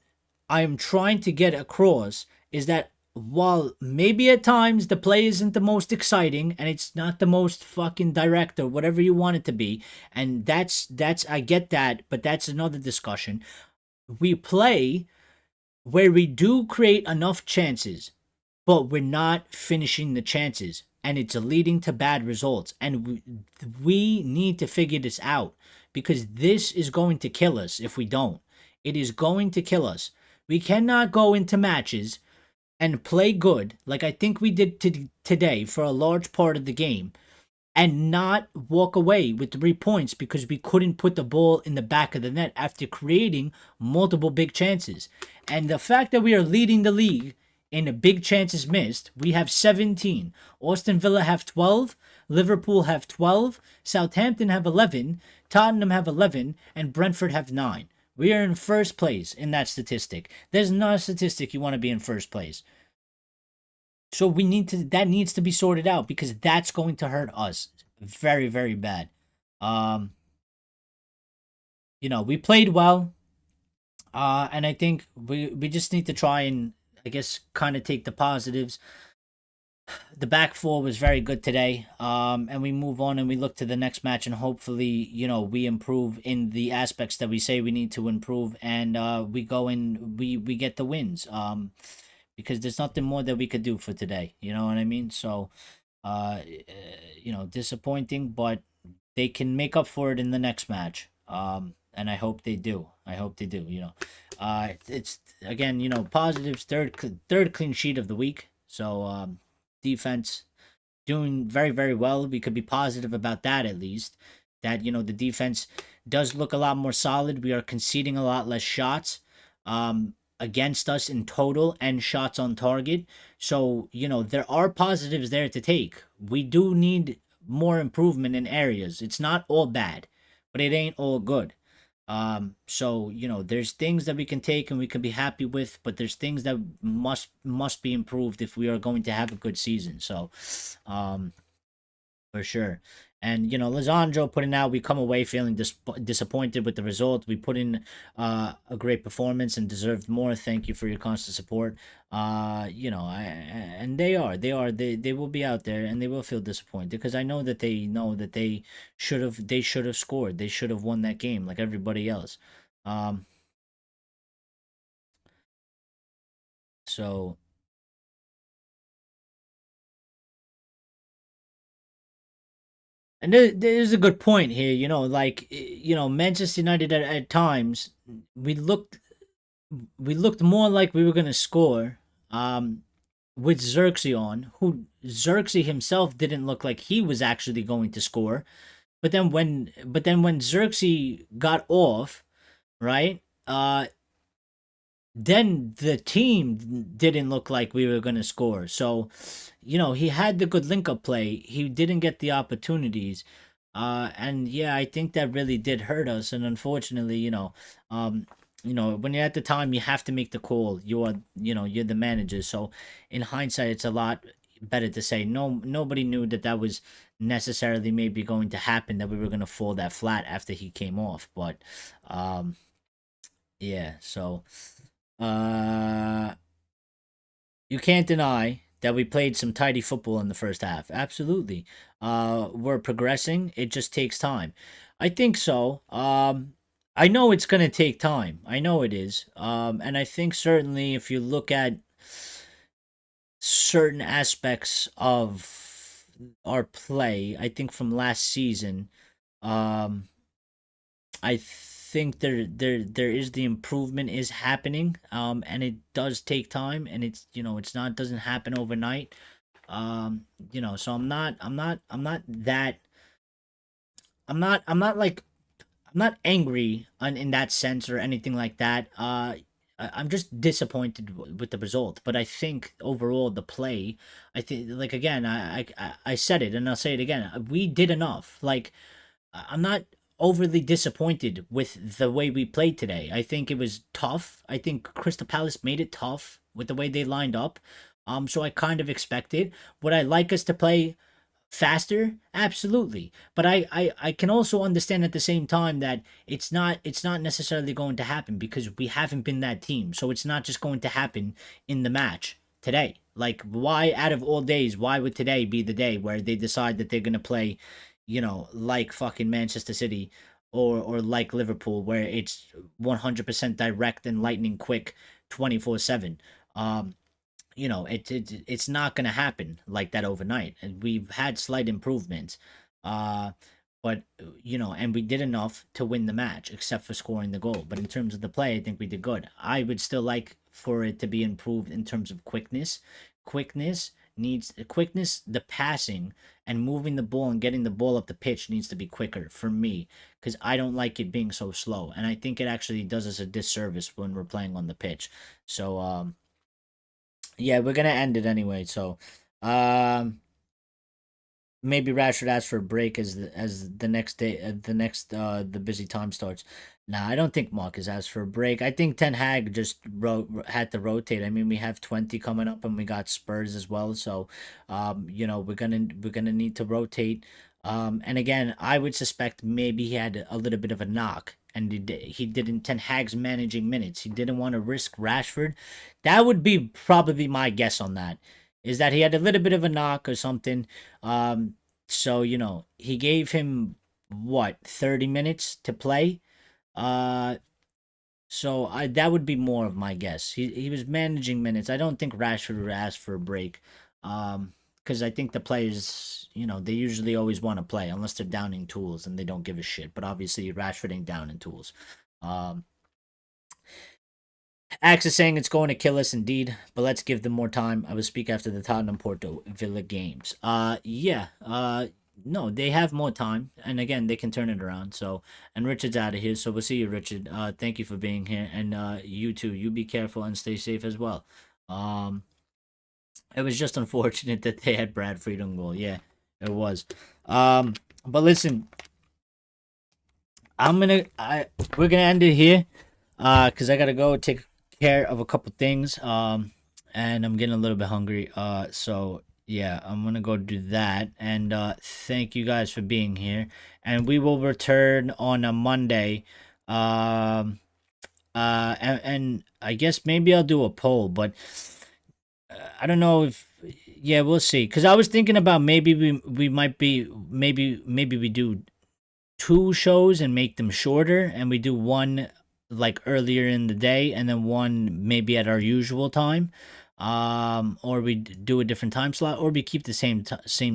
I am trying to get across, is that while maybe at times the play isn't the most exciting and it's not the most fucking direct or whatever you want it to be, and that's I get that, but that's another discussion. We play where we do create enough chances, but we're not finishing the chances, and it's leading to bad results. And we need to figure this out, because this is going to kill us if we don't. It is going to kill us. We cannot go into matches and play good, like I think we did today for a large part of the game, and not walk away with 3 points because we couldn't put the ball in the back of the net after creating multiple big chances. And the fact that we are leading the league in big chances missed, we have 17. Aston Villa have 12, Liverpool have 12, Southampton have 11, Tottenham have 11, and Brentford have 9. We are in first place in that statistic. There's not a statistic you want to be in first place. So that needs to be sorted out, because that's going to hurt us very, very bad. We played well. And I think we just need to try and, I guess, kind of take the positives. The back 4 was very good today. And we move on and we look to the next match, and hopefully, we improve in the aspects that we say we need to improve, and we go and we get the wins. Because there's nothing more that we could do for today. You know what I mean? So, disappointing, but they can make up for it in the next match. And I hope they do. It's, again, positives, third clean sheet of the week. So, defense doing very, very well. We could be positive about that, at least. That, the defense does look a lot more solid. We are conceding a lot less shots. Against us in total and shots on target. So, there are positives there to take. We do need more improvement in areas. It's not all bad, but it ain't all good. So there's things that we can take and we can be happy with, but there's things that must be improved if we are going to have a good season. So, um, for sure. And Lisandro putting out, we come away feeling disappointed with the result. We put in a great performance and deserved more. Thank you for your constant support. And they will be out there and they will feel disappointed because I know that they should have scored. They should have won that game like everybody else. Um, so And there's a good point here, Manchester United at times we looked we looked more like we were gonna score, um, with Xerxes on, who Xerxes himself didn't look like he was actually going to score. But then when Xerxes got off, right? Then the team didn't look like we were going to score. So, he had the good link up play. He didn't get the opportunities. And yeah, I think that really did hurt us. And unfortunately, when you're at the time, you have to make the call. You're the manager. So in hindsight, it's a lot better to say no. Nobody knew that was necessarily maybe going to happen, that we were going to fall that flat after he came off. But yeah, so uh, you can't deny that we played some tidy football in the first half. Absolutely. We're progressing. It just takes time. I think so. I know it's going to take time. I know it is. And I think certainly if you look at certain aspects of our play, I think from last season, um, I think there is the improvement is happening, and it does take time, and it's not doesn't happen overnight. So I'm not angry in that sense or anything like that. I'm just disappointed with the result, but I think overall the play, I think, like, again, I said it and I'll say it again. We did enough. Like, I'm not overly disappointed with the way we played today. I think it was tough. I think Crystal Palace made it tough with the way they lined up. So I kind of expected. Would I like us to play faster? Absolutely. But I can also understand at the same time that it's not necessarily going to happen because we haven't been that team. So it's not just going to happen in the match today. Like, why out of all days, why would today be the day where they decide that they're gonna play, like fucking Manchester City or like Liverpool, where it's 100% direct and lightning quick 24/7. It's not going to happen like that overnight, and we've had slight improvements, uh but and we did enough to win the match except for scoring the goal. But in terms of the play, I think we did good. I would still like for it to be improved in terms of quickness. The passing and moving the ball and getting the ball up the pitch needs to be quicker for me, because I don't like it being so slow, and I think it actually does us a disservice when we're playing on the pitch. So yeah, we're gonna end it anyway. So, um, maybe Rashford asks for a break as the next day, the busy time starts. Nah, I don't think Marcus asked for a break. I think Ten Hag just had to rotate. I mean, we have 20 coming up, and we got Spurs as well. So, we're gonna need to rotate. And again, I would suspect maybe he had a little bit of a knock, and he didn't. Ten Hag's managing minutes. He didn't want to risk Rashford. That would be probably my guess on that. Is that he had a little bit of a knock or something. So he gave him what, 30 minutes to play. Uh, so that would be more of my guess. He was managing minutes. I don't think Rashford would ask for a break. Because I think the players, they usually always want to play unless they're downing tools and they don't give a shit. But obviously Rashford ain't downing tools. Axe is saying it's going to kill us indeed, but let's give them more time. I will speak after the Tottenham Porto Villa games. Yeah. No, they have more time, and again, they can turn it around. So, and Richard's out of here, so we'll see you, Richard. Thank you for being here, and you too. You be careful and stay safe as well. Um, it was just unfortunate that they had Brad Friedel goal. Yeah, it was. But listen, we're gonna end it here, cause I gotta go take care of a couple things. And I'm getting a little bit hungry. So yeah, I'm gonna go do that. And thank you guys for being here. And we will return on a Monday. And I guess maybe I'll do a poll, but I don't know if. Yeah, we'll see. Cause I was thinking about maybe we might be maybe we do two shows and make them shorter, and we do one like earlier in the day and then one maybe at our usual time, or we do a different time slot, or we keep the same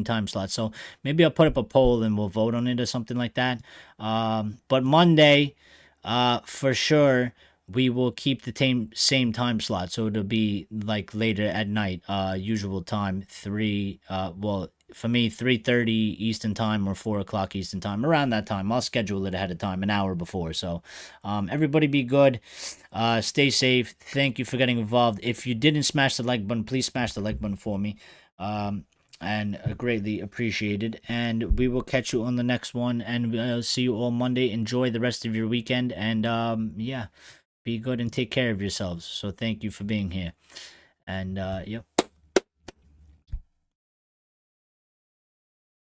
time slot. So maybe I'll put up a poll and we'll vote on it or something like that. But Monday, for sure, we will keep the same time slot, so it'll be like later at night, usual time, well, for me, 3:30 Eastern time or 4 o'clock Eastern time, around that time. I'll schedule it ahead of time, an hour before. So everybody be good, stay safe. Thank you for getting involved. If you didn't smash the like button, please smash the like button for me, and greatly appreciated. And we will catch you on the next one, and we'll see you all Monday. Enjoy the rest of your weekend, and yeah, be good and take care of yourselves. So thank you for being here. And yep.